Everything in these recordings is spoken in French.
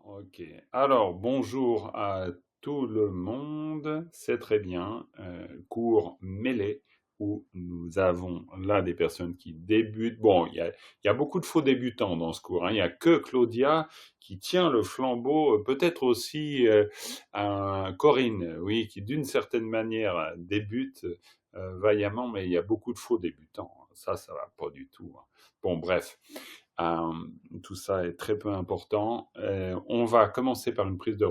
Ok. Alors, bonjour à tout le monde. C'est très bien. Cours mêlé où nous avons là des personnes qui débutent. Bon, il y a beaucoup de faux débutants dans ce cours, hein. Il n'y a que Claudia qui tient le flambeau, peut-être aussi Corinne, oui, qui d'une certaine manière débute vaillamment, mais il y a beaucoup de faux débutants. Ça va pas du tout, hein. Bon, bref. Euh, Tout ça est très peu important. On va commencer par une prise de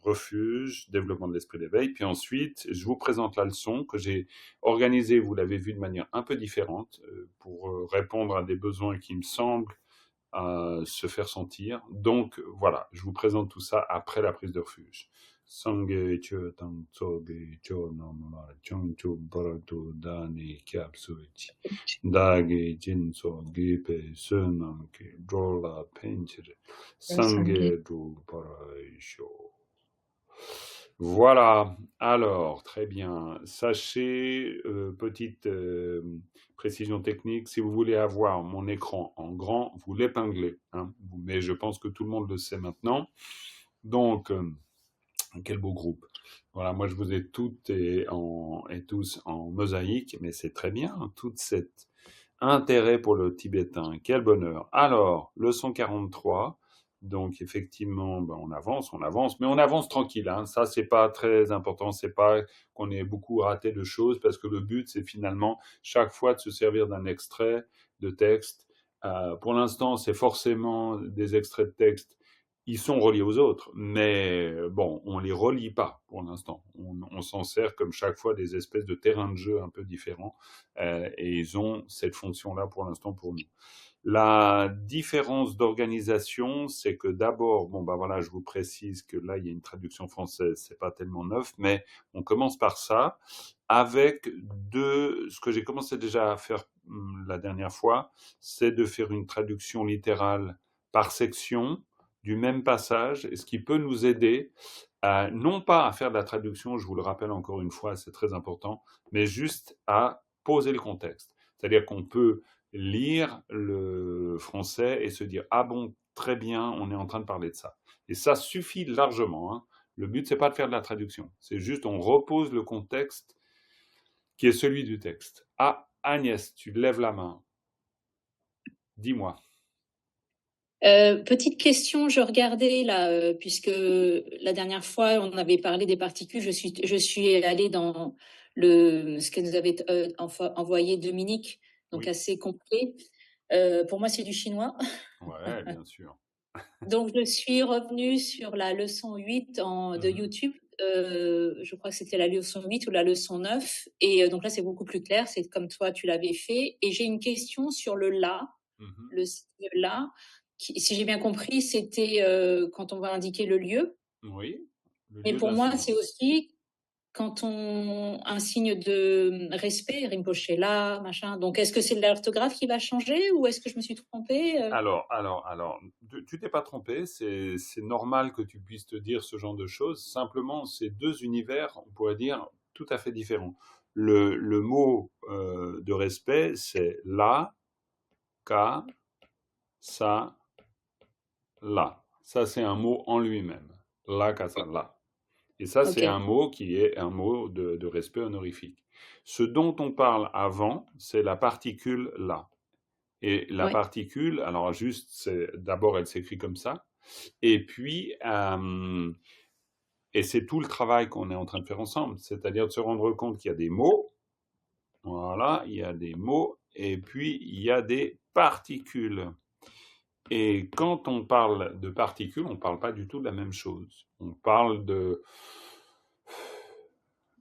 refuge, développement de l'esprit d'éveil, puis ensuite, je vous présente la leçon que j'ai organisée, vous l'avez vu, de manière un peu différente, pour répondre à des besoins qui me semblent se faire sentir. Donc voilà, je vous présente tout ça après la prise de refuge. Sangye Chö Tang Tsoge Chö Nam La Chang Chu Barato Dani Kyab Suichi Dage Jinso Gipe Sunam Ki Drola Penchire Sangue. Sangye Du Paraisho. Voilà, alors, très bien. Sachez, petite précision technique, si vous voulez avoir mon écran en grand, vous l'épinglez, hein. Mais je pense que tout le monde le sait maintenant. Donc, quel beau groupe. Voilà, moi je vous ai toutes et tous en mosaïque, mais c'est très bien, tout cet intérêt pour le tibétain. Quel bonheur. Alors, leçon 43. Donc effectivement, ben, on avance, mais on avance tranquille, hein. Ça, c'est pas très important. C'est pas qu'on ait beaucoup raté de choses, parce que le but, c'est finalement chaque fois de se servir d'un extrait de texte. Pour l'instant, c'est forcément des extraits de texte. Ils sont reliés aux autres, mais bon, on les relie pas pour l'instant. On s'en sert comme chaque fois des espèces de terrains de jeu un peu différents, et ils ont cette fonction-là pour l'instant pour nous. La différence d'organisation, c'est que d'abord, bon bah voilà, je vous précise que là il y a une traduction française, c'est pas tellement neuf, mais on commence par ça avec ce que j'ai commencé déjà à faire la dernière fois, c'est de faire une traduction littérale par section du même passage, et ce qui peut nous aider non pas à faire de la traduction, je vous le rappelle encore une fois, c'est très important, mais juste à poser le contexte. C'est-à-dire qu'on peut lire le français et se dire ah bon, très bien, on est en train de parler de ça. Et ça suffit largement, hein. Le but, c'est pas de faire de la traduction, c'est juste on repose le contexte qui est celui du texte. Ah, Agnès, tu lèves la main. Dis-moi. Petite question, je regardais là, puisque la dernière fois on avait parlé des particules, je suis allée dans ce que nous avait envoyé Dominique, donc Oui. assez complet. Pour moi, c'est du chinois. Ouais, bien sûr. Donc, je suis revenue sur la leçon 8 de Mhm. YouTube. Je crois que c'était la leçon 8 ou la leçon 9. Et donc là, c'est beaucoup plus clair. C'est comme toi, tu l'avais fait. Et j'ai une question sur le là, Mhm. le signe là. Si j'ai bien compris, c'était quand on va indiquer le lieu. Oui, le Mais lieu pour moi, c'est d'incidence. aussi quand on un signe de respect, Rinpoche là, machin. Donc, est-ce que c'est l'orthographe qui va changer ou est-ce que je me suis trompée? Alors, tu t'es pas trompé, c'est normal que tu puisses te dire ce genre de choses. Simplement, c'est deux univers, on pourrait dire, tout à fait différents. Le mot de respect, c'est la, ka, sa, la. Ça, c'est un mot en lui-même. La, ka, sa, la. Et ça, c'est un Ok. mot qui est un mot de respect honorifique. Ce dont on parle avant, c'est la particule la. Et la Ouais. particule, alors juste, d'abord, elle s'écrit comme ça. Et puis, et c'est tout le travail qu'on est en train de faire ensemble, c'est-à-dire de se rendre compte qu'il y a des mots, voilà, il y a des mots, et puis il y a des particules. Et quand on parle de particules, on ne parle pas du tout de la même chose. On parle de,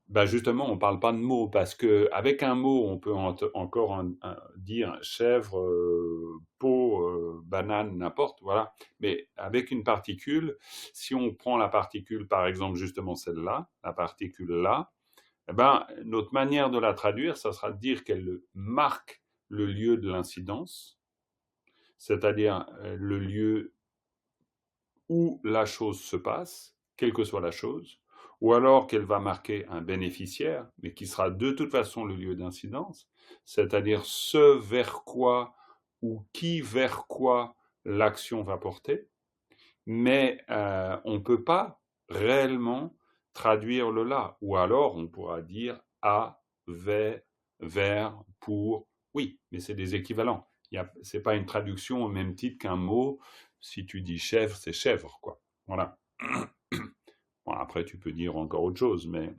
bah justement, on ne parle pas de mots, parce que avec un mot, on peut encore dire chèvre, pot, banane, n'importe, voilà. Mais avec une particule, si on prend la particule, par exemple, justement celle-là, la particule là, eh ben, notre manière de la traduire, ça sera de dire qu'elle marque le lieu de l'incidence, c'est-à-dire le lieu où la chose se passe, quelle que soit la chose, ou alors qu'elle va marquer un bénéficiaire, mais qui sera de toute façon le lieu d'incidence, c'est-à-dire ce vers quoi ou qui vers quoi l'action va porter. mais on ne peut pas réellement traduire le là. Ou alors on pourra dire à, vers, pour. Oui, mais c'est des équivalents. C'est pas une traduction au même titre qu'un mot. Si tu dis chèvre, c'est chèvre, quoi. Voilà. Bon, après, tu peux dire encore autre chose, mais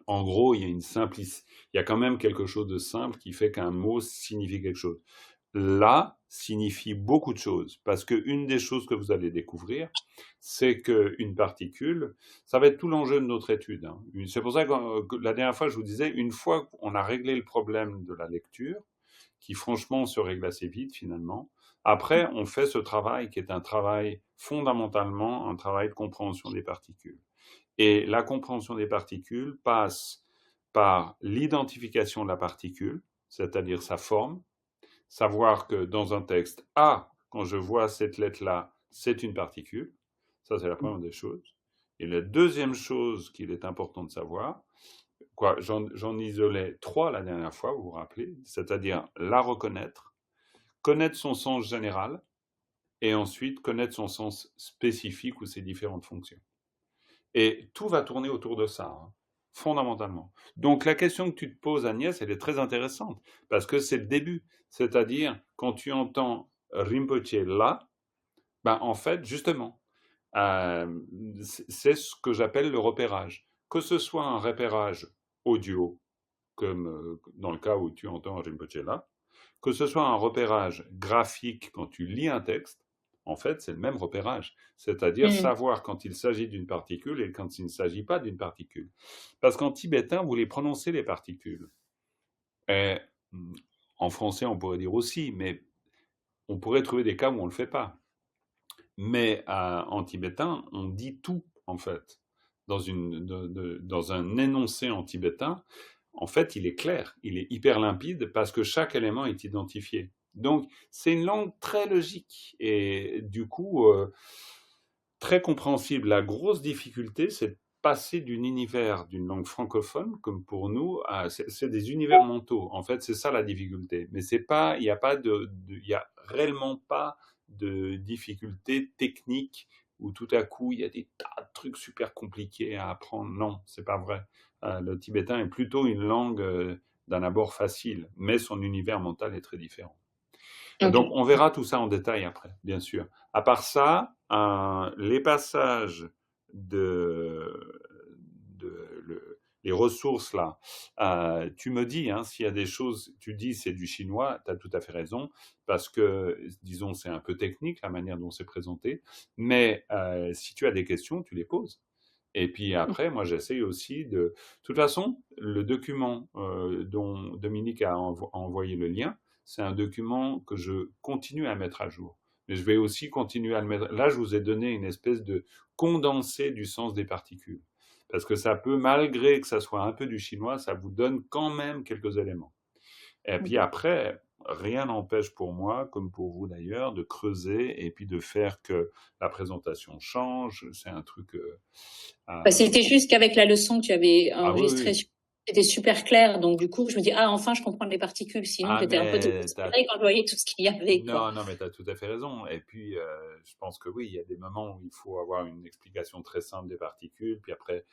en gros, il y a quand même quelque chose de simple qui fait qu'un mot signifie quelque chose. Là signifie beaucoup de choses, parce qu'une des choses que vous allez découvrir, c'est qu'une particule, ça va être tout l'enjeu de notre étude, hein. C'est pour ça que la dernière fois, je vous disais, une fois qu'on a réglé le problème de la lecture, qui franchement se règle assez vite finalement, après, on fait ce travail qui est un travail fondamentalement, un travail de compréhension des particules. Et la compréhension des particules passe par l'identification de la particule, c'est-à-dire sa forme, savoir que dans un texte, ah, quand je vois cette lettre-là, c'est une particule. Ça, c'est la première des choses. Et la deuxième chose qu'il est important de savoir, quoi, j'en isolais trois la dernière fois, vous vous rappelez, c'est-à-dire la reconnaître, connaître son sens général, et ensuite connaître son sens spécifique ou ses différentes fonctions. Et tout va tourner autour de ça, hein, fondamentalement. Donc la question que tu te poses, Agnès, elle est très intéressante, parce que c'est le début. C'est-à-dire, quand tu entends Rinpoche là, ben, en fait, justement, euh, c'est ce que j'appelle le repérage. Que ce soit un repérage audio, comme dans le cas où tu entends Rinpoche là, que ce soit un repérage graphique quand tu lis un texte, en fait, c'est le même repérage. C'est-à-dire Mm. savoir quand il s'agit d'une particule et quand il ne s'agit pas d'une particule. Parce qu'en tibétain, vous les prononcez les particules. Et, en français, on pourrait dire aussi, mais on pourrait trouver des cas où on ne le fait pas. Mais en tibétain, on dit tout, en fait. Dans un énoncé en tibétain, en fait, il est clair, il est hyper limpide parce que chaque élément est identifié. Donc, c'est une langue très logique et du coup, très compréhensible. La grosse difficulté, c'est de passer d'un univers d'une langue francophone, comme pour nous, c'est des univers mentaux. En fait, c'est ça la difficulté. Mais c'est pas, il n'y a pas il y a réellement pas de difficulté technique où tout à coup il y a des tas de trucs super compliqués à apprendre. Non, c'est pas vrai. Le tibétain est plutôt une langue d'un abord facile, mais son univers mental est très différent. Donc, Ok. on verra tout ça en détail après, bien sûr. À part ça, les passages de, les ressources là, tu me dis, hein, s'il y a des choses, tu dis c'est du chinois, tu as tout à fait raison, parce que, disons, c'est un peu technique la manière dont c'est présenté, mais si tu as des questions, tu les poses. Et puis après, moi, j'essaye aussi de... De toute façon, le document dont Dominique a envoyé le lien, c'est un document que je continue à mettre à jour. Mais je vais aussi continuer à le mettre. Là, je vous ai donné une espèce de condensé du sens des particules. Parce que ça peut, malgré que ça soit un peu du chinois, ça vous donne quand même quelques éléments. Et puis Ok. après, rien n'empêche pour moi, comme pour vous d'ailleurs, de creuser et puis de faire que la présentation change. C'est un truc... Bah, euh, c'était juste qu'avec la leçon que tu avais ah oui, enregistrée, oui. c'était super clair. Donc, du coup, je me dis, ah, enfin, je comprends les particules. Sinon, Ah, j'étais un peu mais désespérée quand je voyais tout ce qu'il y avait, quoi. non, non, mais tu as tout à fait raison. Et puis, je pense que oui, il y a des moments où il faut avoir une explication très simple des particules, puis après,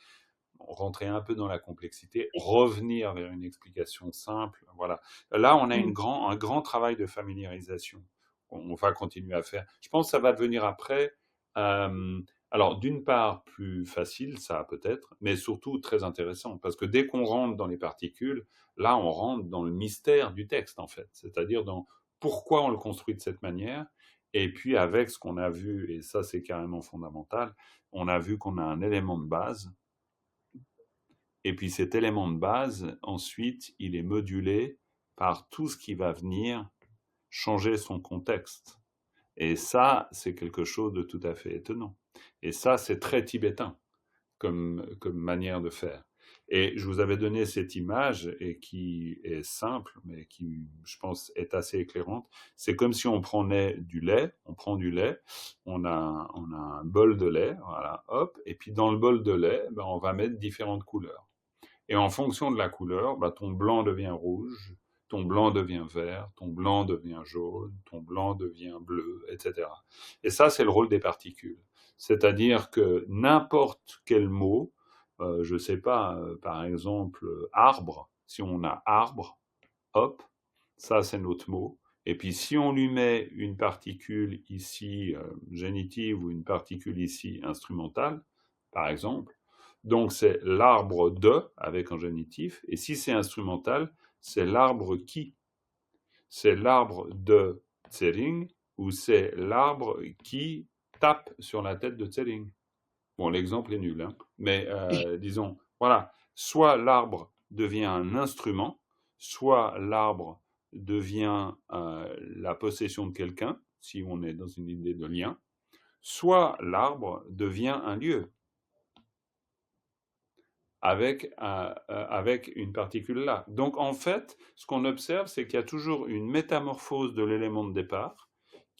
rentrer un peu dans la complexité, revenir vers une explication simple. Voilà. Là, on a Mm. un grand travail de familiarisation qu'on va continuer à faire. Je pense que ça va devenir après, euh, alors d'une part plus facile, ça peut-être, mais surtout très intéressant, parce que dès qu'on rentre dans les particules, là, on rentre dans le mystère du texte, en fait, c'est-à-dire dans pourquoi on le construit de cette manière. Et puis avec ce qu'on a vu, et ça c'est carrément fondamental, on a vu qu'on a un élément de base, et puis cet élément de base, ensuite, il est modulé par tout ce qui va venir changer son contexte. Et ça, c'est quelque chose de tout à fait étonnant. Et ça, c'est très tibétain comme manière de faire. Et je vous avais donné cette image et qui est simple, mais qui, je pense, est assez éclairante. C'est comme si on prenait du lait, on prend du lait, on a un bol de lait, voilà, hop, et puis dans le bol de lait, ben, on va mettre différentes couleurs. Et en fonction de la couleur, bah, ton blanc devient rouge, ton blanc devient vert, ton blanc devient jaune, ton blanc devient bleu, etc. Et ça, c'est le rôle des particules. C'est-à-dire que n'importe quel mot, je ne sais pas, par exemple, arbre, si on a arbre, hop, ça c'est notre mot. Et puis si on lui met une particule ici génitive ou une particule ici instrumentale, par exemple, donc c'est l'arbre de avec un génitif, et si c'est instrumental, c'est l'arbre qui. C'est l'arbre de Tsering ou c'est l'arbre qui tape sur la tête de Tsering. Bon, l'exemple est nul, hein, mais disons, voilà, soit l'arbre devient un instrument, soit l'arbre devient la possession de quelqu'un, si on est dans une idée de lien, soit l'arbre devient un lieu avec une particule là. Donc en fait, ce qu'on observe, c'est qu'il y a toujours une métamorphose de l'élément de départ,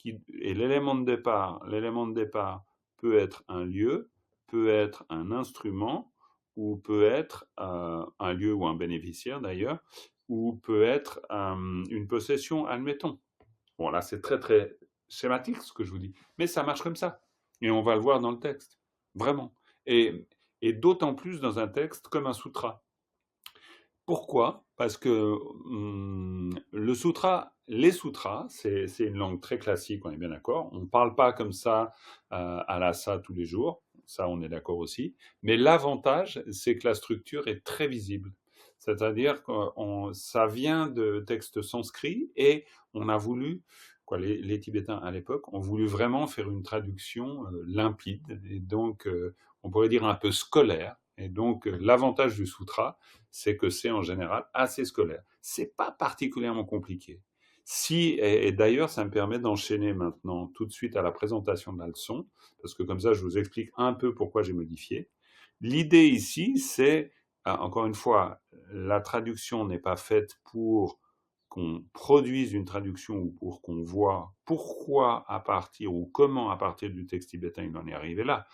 et l'élément de départ peut être un lieu, peut être un instrument, ou peut être un lieu ou un bénéficiaire d'ailleurs, ou peut être une possession, admettons. Bon, là, c'est très, très schématique ce que je vous dis, mais ça marche comme ça. Et on va le voir dans le texte, vraiment. Et, et d'autant plus dans un texte comme un sutra. Pourquoi? Parce que le sutra, les sutras, c'est une langue très classique, on est bien d'accord. On ne parle pas comme ça à l'assa tous les jours, ça on est d'accord aussi. Mais l'avantage, c'est que la structure est très visible. C'est-à-dire que ça vient de textes sanscrits et on a voulu, les Tibétains à l'époque, ont voulu vraiment faire une traduction limpide et donc on pourrait dire un peu scolaire. Et donc l'avantage du sutra, c'est que c'est en général assez scolaire. C'est pas particulièrement compliqué. Et d'ailleurs, ça me permet d'enchaîner maintenant tout de suite à la présentation de la leçon, parce que comme ça, je vous explique un peu pourquoi j'ai modifié. L'idée ici, c'est, encore une fois, la traduction n'est pas faite pour qu'on produise une traduction ou pour qu'on voit pourquoi à partir ou comment à partir du texte tibétain il en est arrivé là.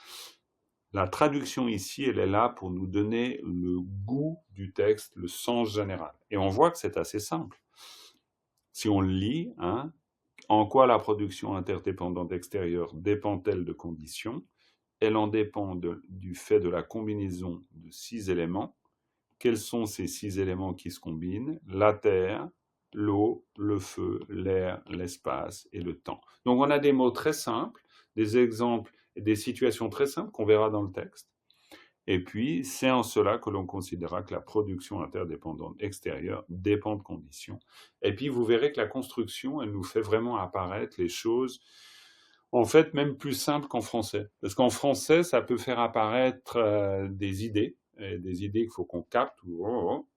La traduction ici, elle est là pour nous donner le goût du texte, le sens général. Et on voit que c'est assez simple. Si on le lit, hein, en quoi la production interdépendante extérieure dépend-elle de conditions? Elle en dépend du fait de la combinaison de 6 éléments. Quels sont ces 6 éléments qui se combinent? La terre, l'eau, le feu, l'air, l'espace et le temps. Donc on a des mots très simples, des exemples et des situations très simples qu'on verra dans le texte. Et puis, c'est en cela que l'on considérera que la production interdépendante extérieure dépend de conditions. Et puis, vous verrez que la construction, elle nous fait vraiment apparaître les choses, en fait, même plus simples qu'en français. Parce qu'en français, ça peut faire apparaître des idées qu'il faut qu'on capte,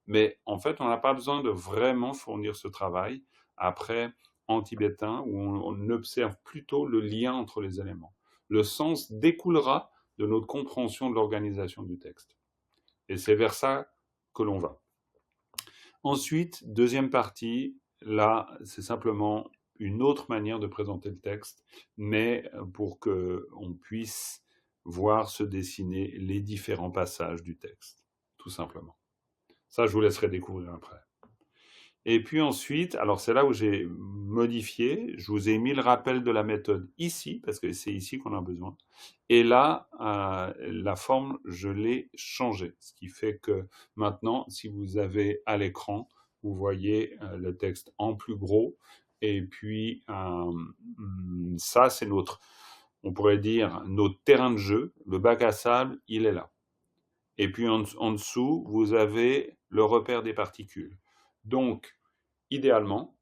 mais en fait, on n'a pas besoin de vraiment fournir ce travail après en tibétain, où on observe plutôt le lien entre les éléments. Le sens découlera de notre compréhension de l'organisation du texte. Et c'est vers ça que l'on va. Ensuite, deuxième partie, là, c'est simplement une autre manière de présenter le texte, mais pour qu'on puisse voir se dessiner les différents passages du texte, tout simplement. Ça, je vous laisserai découvrir après. Et puis ensuite, alors c'est là où j'ai modifié, je vous ai mis le rappel de la méthode ici, parce que c'est ici qu'on a besoin. Et là, la forme, je l'ai changée. Ce qui fait que maintenant, si vous avez à l'écran, vous voyez le texte en plus gros. Et puis, ça, c'est on pourrait dire, notre terrain de jeu. Le bac à sable, il est là. Et puis en dessous, vous avez le repère des particules. Donc, idéalement,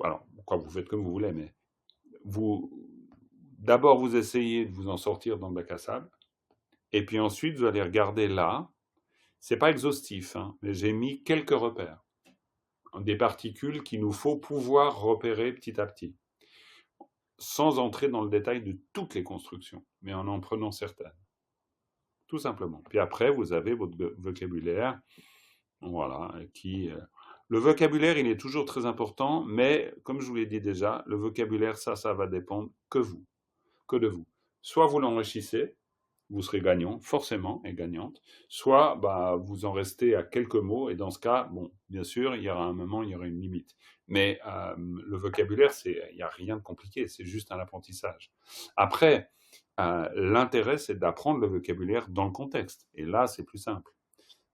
alors, vous faites comme vous voulez, mais d'abord, vous essayez de vous en sortir dans le bac à sable, et puis ensuite, vous allez regarder là. C'est pas exhaustif, hein, mais j'ai mis quelques repères, des particules qu'il nous faut pouvoir repérer petit à petit, sans entrer dans le détail de toutes les constructions, mais en prenant certaines. Tout simplement. Puis après, vous avez votre vocabulaire, voilà, le vocabulaire, il est toujours très important, mais comme je vous l'ai dit déjà, le vocabulaire, ça va dépendre que de vous. Soit vous l'enrichissez, vous serez gagnant, forcément, et gagnante, soit bah, vous en restez à quelques mots, et dans ce cas, bon, bien sûr, il y aura un moment, il y aura une limite. Mais le vocabulaire, il n'y a rien de compliqué, c'est juste un apprentissage. Après, l'intérêt, c'est d'apprendre le vocabulaire dans le contexte. Et là, c'est plus simple.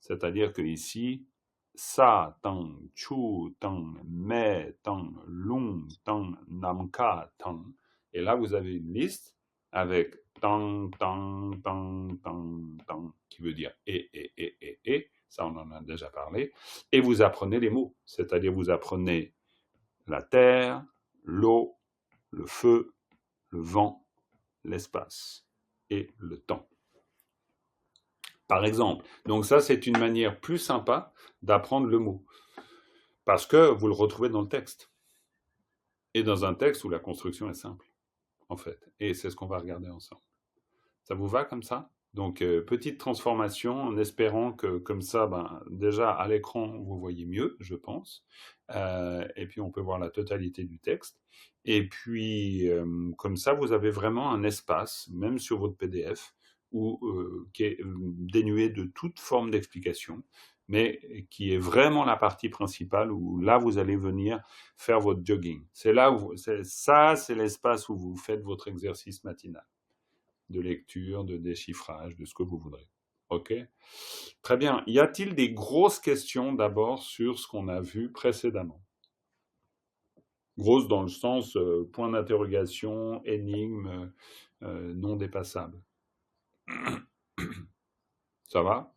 C'est-à-dire que ici, sa tang, chu tang, me tang, lung tang, namka tang. Et là, vous avez une liste avec tang, tang, tang, tang, tang, qui veut dire et. Ça, on en a déjà parlé. Et vous apprenez les mots. C'est-à-dire, vous apprenez la terre, l'eau, le feu, le vent, l'espace et le temps. Par exemple. Donc ça, c'est une manière plus sympa d'apprendre le mot. Parce que vous le retrouvez dans le texte. Et dans un texte où la construction est simple, en fait. Et c'est ce qu'on va regarder ensemble. Ça vous va comme ça? Donc, petite transformation en espérant que comme ça, ben, déjà à l'écran, vous voyez mieux, je pense. Et puis, on peut voir la totalité du texte. Et puis, comme ça, vous avez vraiment un espace, même sur votre PDF, qui est dénué de toute forme d'explication, mais qui est vraiment la partie principale où là, vous allez venir faire votre jogging. C'est là où, c'est l'espace où vous faites votre exercice matinal de lecture, de déchiffrage, de ce que vous voudrez. OK? Très bien. Y a-t-il des grosses questions d'abord sur ce qu'on a vu précédemment? Grosses dans le sens point d'interrogation, énigme, non dépassable. Ça va?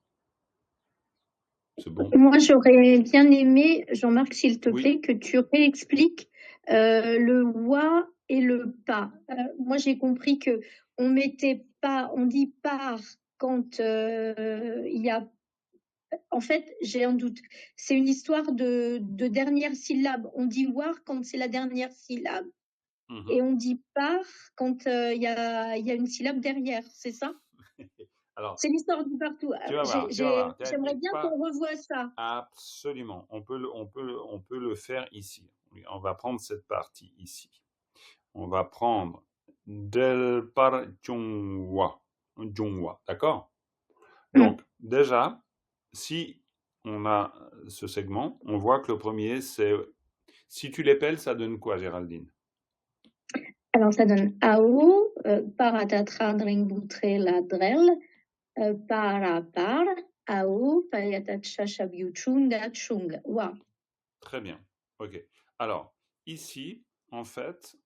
C'est bon? Moi, j'aurais bien aimé, Jean-Marc, s'il te Oui. plaît, que tu réexpliques le wa et le pas. Moi, j'ai compris que on mettait pas, on dit par quand il y a. En fait, j'ai un doute. C'est une histoire de dernière syllabe. On dit war quand c'est la dernière syllabe, et on dit par quand il y a une syllabe derrière. C'est ça? Alors, c'est l'histoire du partout. tu vas voir. J'aimerais bien qu'on revoie ça. Absolument. On peut le faire ici. On va prendre cette partie ici. On va prendre del par jungwa. D'accord? Donc, déjà, si on a ce segment, on voit que le premier, c'est... Si tu l'épelles, ça donne quoi, Géraldine? Alors, ça donne AO, paratatra dringboutre la drel, par, AO, payatacha shabiuchunga chung. Wow. Très bien. OK. Alors, ici, en fait,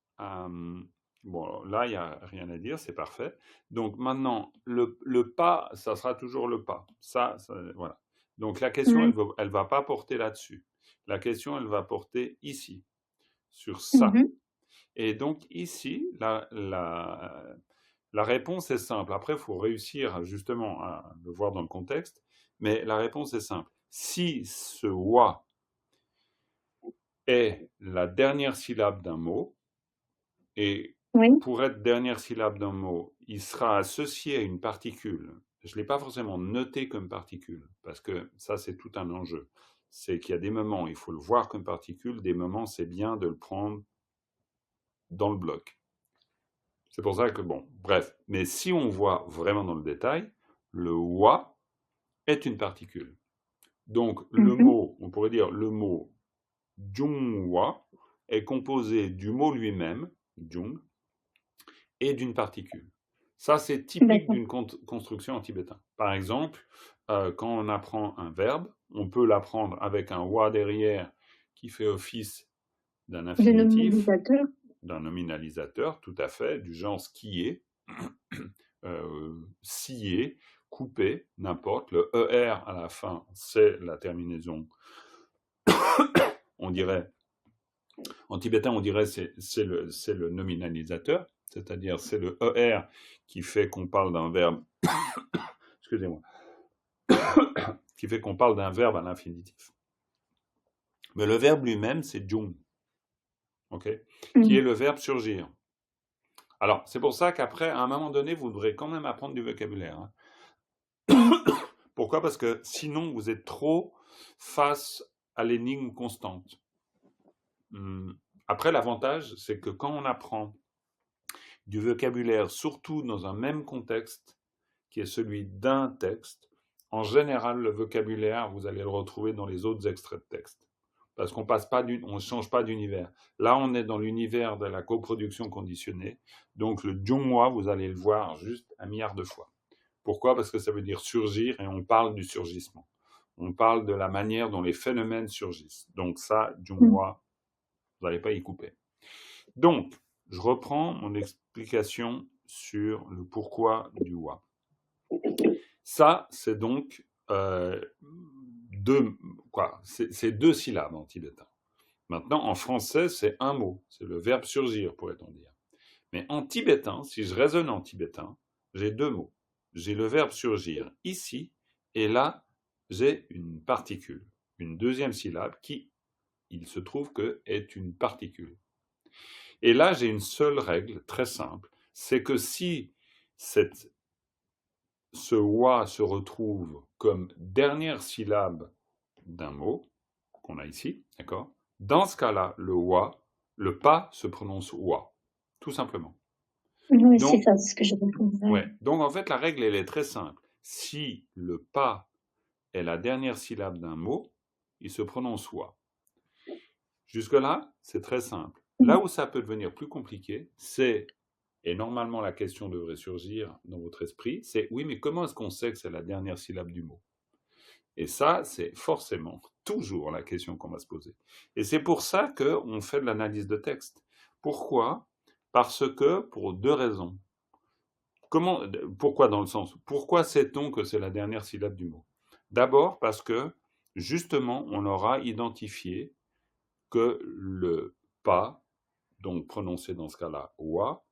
bon, là, il n'y a rien à dire, c'est parfait. Donc, maintenant, le pas, ça sera toujours le pas. Ça voilà. Donc, la question, elle va pas porter là-dessus. La question, elle va porter ici, sur ça. Et donc, ici, la réponse est simple. Après, il faut réussir justement à le voir dans le contexte. Mais la réponse est simple. Si ce wa est la dernière syllabe d'un mot, et pour être dernière syllabe d'un mot, il sera associé à une particule. Je ne l'ai pas forcément noté comme particule, parce que ça, c'est tout un enjeu. C'est qu'il y a des moments, il faut le voir comme particule, des moments, c'est bien de le prendre dans le bloc. C'est pour ça que, bon, bref. Mais si on voit vraiment dans le détail, le wa est une particule. Donc, le mot, on pourrait dire le mot jungwa est composé du mot lui-même, jung, et d'une particule. Ça, c'est typique d'une construction en tibétain. Par exemple, quand on apprend un verbe, on peut l'apprendre avec un wa derrière qui fait office d'un infinitif, d'un nominalisateur, tout à fait, du genre skier, scier, couper, n'importe. Le ER à la fin, c'est la terminaison. On dirait, en tibétain, on dirait c'est le nominalisateur, c'est-à-dire c'est le ER qui fait qu'on parle d'un verbe, excusez-moi, qui fait qu'on parle d'un verbe à l'infinitif. Mais le verbe lui-même, c'est jung, ok, qui est le verbe surgir. Alors, c'est pour ça qu'après, à un moment donné, vous devrez quand même apprendre du vocabulaire. Hein. Pourquoi? Parce que sinon, vous êtes trop face à l'énigme constante. Après, l'avantage, c'est que quand on apprend du vocabulaire, surtout dans un même contexte, qui est celui d'un texte, en général, le vocabulaire, vous allez le retrouver dans les autres extraits de texte. Parce qu'on ne change pas d'univers. Là, on est dans l'univers de la coproduction conditionnée. Donc, le Jungwa, vous allez le voir juste 1 milliard de fois. Pourquoi? Parce que ça veut dire surgir et on parle du surgissement. On parle de la manière dont les phénomènes surgissent. Donc ça, Jungwa, vous n'allez pas y couper. Donc, je reprends mon explication sur le pourquoi du wa. Ça, c'est donc c'est 2 syllabes en tibétain. Maintenant, en français, c'est un mot. C'est le verbe surgir, pourrait-on dire. Mais en tibétain, si je raisonne en tibétain, j'ai 2 mots. J'ai le verbe surgir ici, et là, j'ai une particule, une deuxième syllabe qui, il se trouve que, est une particule. Et là, j'ai une seule règle très simple, c'est que si ce wa se retrouve comme dernière syllabe d'un mot, qu'on a ici, d'accord? Dans ce cas-là, le wa, le pa se prononce wa, tout simplement. Oui, c'est ça, c'est ce que j'ai compris. Ouais. Donc, en fait, la règle, elle est très simple. Si le pa est la dernière syllabe d'un mot, il se prononce wa. Jusque-là, c'est très simple. Là où ça peut devenir plus compliqué, c'est, et normalement la question devrait surgir dans votre esprit, c'est oui, mais comment est-ce qu'on sait que c'est la dernière syllabe du mot? Et ça, c'est forcément toujours la question qu'on va se poser. Et c'est pour ça qu'on fait de l'analyse de texte. Pourquoi? Parce que, pour 2 raisons. Pourquoi dans le sens? Pourquoi sait-on que c'est la dernière syllabe du mot? D'abord parce que, justement, on aura identifié que le pa, donc prononcé dans ce cas-là wa,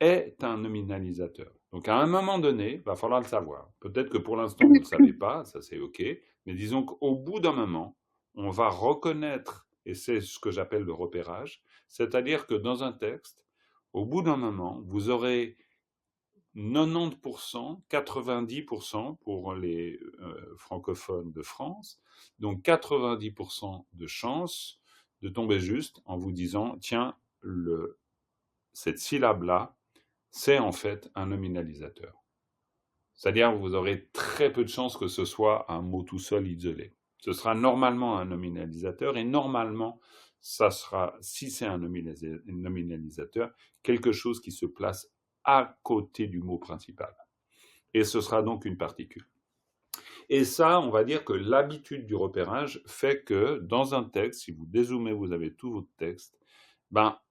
est un nominalisateur. Donc à un moment donné, il va falloir le savoir. Peut-être que pour l'instant, vous ne le savez pas, ça c'est OK, mais disons qu'au bout d'un moment, on va reconnaître, et c'est ce que j'appelle le repérage, c'est-à-dire que dans un texte, au bout d'un moment, vous aurez 90%, 90% pour les francophones de France, donc 90% de chances de tomber juste en vous disant, tiens, cette syllabe-là, c'est en fait un nominalisateur. C'est-à-dire que vous aurez très peu de chances que ce soit un mot tout seul isolé. Ce sera normalement un nominalisateur et normalement, ça sera, si c'est un nominalisateur, quelque chose qui se place à côté du mot principal. Et ce sera donc une particule. Et ça, on va dire que l'habitude du repérage fait que dans un texte, si vous dézoomez, vous avez tout votre texte,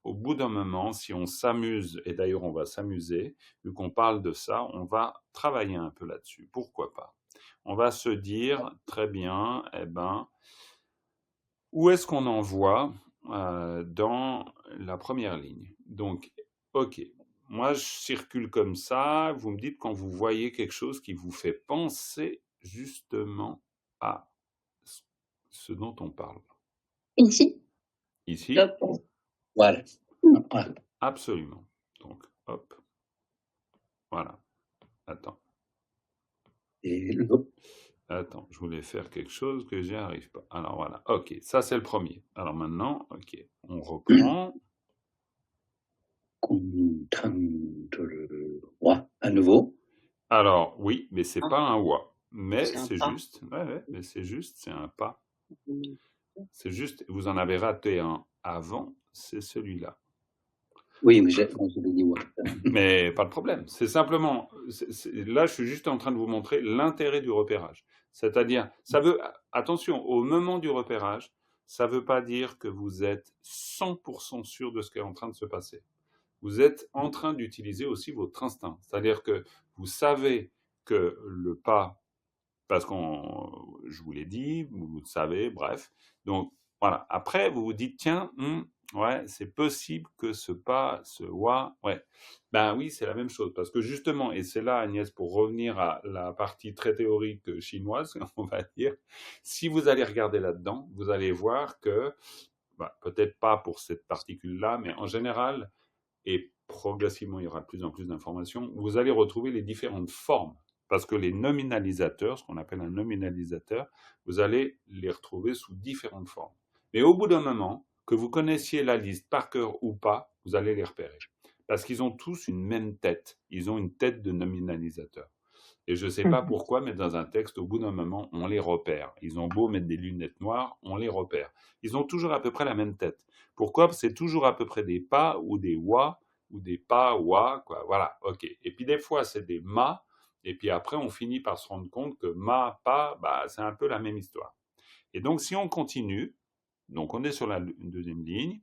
au bout d'un moment, si on s'amuse, et d'ailleurs on va s'amuser, vu qu'on parle de ça, on va travailler un peu là-dessus. Pourquoi pas? On va se dire, très bien, où est-ce qu'on en voit dans la première ligne? Donc, OK, moi je circule comme ça, vous me dites quand vous voyez quelque chose qui vous fait penser justement à ce dont on parle. Ici? Ici? Hop. Voilà. Absolument. Donc, hop. Voilà. Attends. Et Attends, je voulais faire quelque chose que j'y arrive pas. Alors voilà, ok, ça c'est le premier. Alors maintenant, ok, on reprend. Wa, à nouveau. Alors oui, mais c'est pas un wa, mais C'est un c'est pas. juste. Mais c'est juste, c'est un pas. C'est juste, vous en avez raté un avant, c'est celui-là. Oui, mais j'ai dit wa. Mais pas de problème. C'est simplement, là, je suis juste en train de vous montrer l'intérêt du repérage. C'est-à-dire, attention, au moment du repérage, ça ne veut pas dire que vous êtes 100% sûr de ce qui est en train de se passer. Vous êtes en train d'utiliser aussi votre instinct. C'est-à-dire que vous savez que le pas, parce que je vous l'ai dit, vous le savez, bref. Donc, voilà. Après, vous vous dites, tiens, ouais, c'est possible que ce pas, ce wa, ouais. Ben oui, c'est la même chose. Parce que justement, et c'est là, Agnès, pour revenir à la partie très théorique chinoise, on va dire, si vous allez regarder là-dedans, vous allez voir que, peut-être pas pour cette particule-là, mais en général, et progressivement, il y aura de plus en plus d'informations, vous allez retrouver les différentes formes. Parce que les nominalisateurs, ce qu'on appelle un nominalisateur, vous allez les retrouver sous différentes formes. Mais au bout d'un moment, que vous connaissiez la liste par cœur ou pas, vous allez les repérer. Parce qu'ils ont tous une même tête. Ils ont une tête de nominalisateur. Et je ne sais pas pourquoi, mais dans un texte, au bout d'un moment, on les repère. Ils ont beau mettre des lunettes noires, on les repère. Ils ont toujours à peu près la même tête. Pourquoi? C'est toujours à peu près des pas ou des wa, ou des pas, wa, quoi. Voilà, ok. Et puis des fois, c'est des ma, et puis après, on finit par se rendre compte que ma, pas, bah, c'est un peu la même histoire. Et donc, si on continue, donc on est sur la deuxième ligne,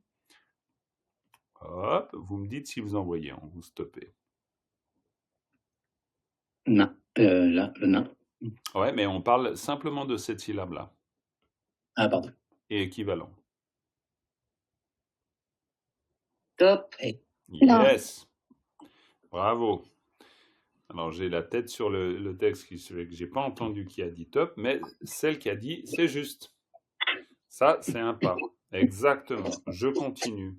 hop, vous me dites si vous en voyez, hein, vous stoppez. Na, là, le na. Ouais, mais on parle simplement de cette syllabe-là, Ah, pardon. et équivalent. Top. Là. Yes, bravo. Alors j'ai la tête sur le texte que j'ai pas entendu qui a dit top, mais celle qui a dit c'est juste. Ça, c'est un pas. Exactement. Je continue.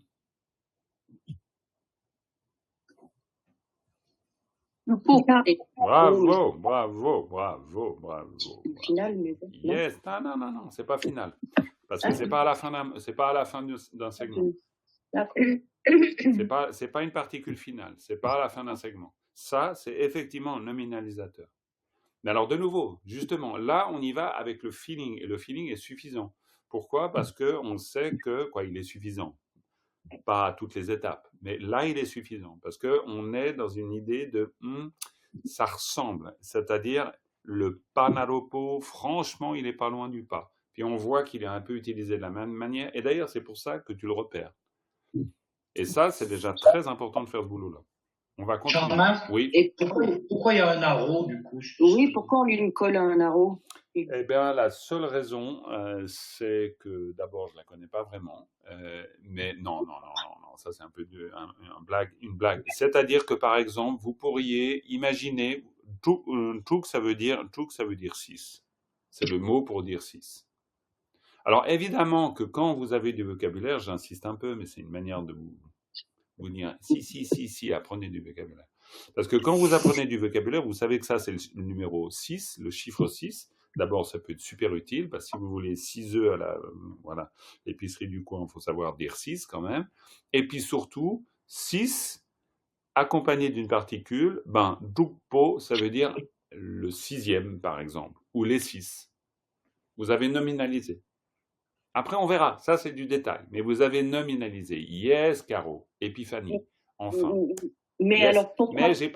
Le pot. Là. Bravo, bravo, bravo, bravo. Final, mais bon, non. Yes. Non, c'est pas final. Parce que c'est pas à la fin d'un segment. D'accord. C'est pas une particule finale. C'est pas à la fin d'un segment. Ça, c'est effectivement un nominalisateur. Mais alors, de nouveau, justement, là, on y va avec le feeling. Et le feeling est suffisant. Pourquoi? Parce qu'on sait que, quoi, il est suffisant. Pas à toutes les étapes. Mais là, il est suffisant. Parce qu'on est dans une idée de ça ressemble. C'est-à-dire, le panaropo, franchement, il n'est pas loin du pas. Puis on voit qu'il est un peu utilisé de la même manière. Et d'ailleurs, c'est pour ça que tu le repères. Et ça, c'est déjà très important de faire ce boulot-là. On va continuer. Jean-Marc, oui. Et pourquoi il y a un arrow du coup? Oui, pourquoi on lui colle un arrow? Eh bien, la seule raison, c'est que d'abord, je ne la connais pas vraiment. Mais non, ça c'est un peu une blague. C'est-à-dire que, par exemple, vous pourriez imaginer, tuk, ça veut dire 6. C'est le mot pour dire 6. Alors, évidemment que quand vous avez du vocabulaire, j'insiste un peu, mais c'est une manière de vous dire si, apprenez du vocabulaire. Parce que quand vous apprenez du vocabulaire, vous savez que ça, c'est le numéro 6, le chiffre 6. D'abord, ça peut être super utile, parce que si vous voulez 6 œufs à l'épicerie du coin, il faut savoir dire 6 quand même. Et puis surtout, 6 accompagné d'une particule, dukpo, ça veut dire le 6e, par exemple, ou les 6. Vous avez nominalisé. Après, on verra. Ça, c'est du détail. Mais vous avez nominalisé. Yes, Caro. Épiphanie. Enfin. Mais yes. alors, pourquoi Mais j'ai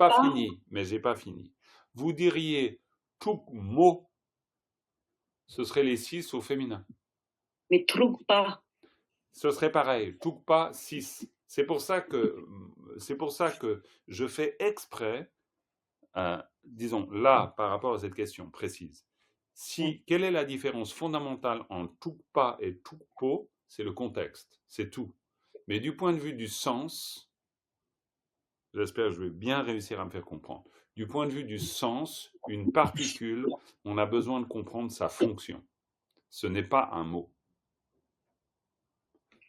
pas fini. Vous diriez tout mot, ce serait les 6 au féminin. Mais trouve pas. Ce serait pareil. Tout pas 6. C'est pour ça que je fais exprès, disons, là, par rapport à cette question précise. Quelle est la différence fondamentale entre tukpa et tukpo? C'est le contexte, c'est tout. Mais du point de vue du sens, j'espère que je vais bien réussir à me faire comprendre. Du point de vue du sens, une particule, on a besoin de comprendre sa fonction. Ce n'est pas un mot.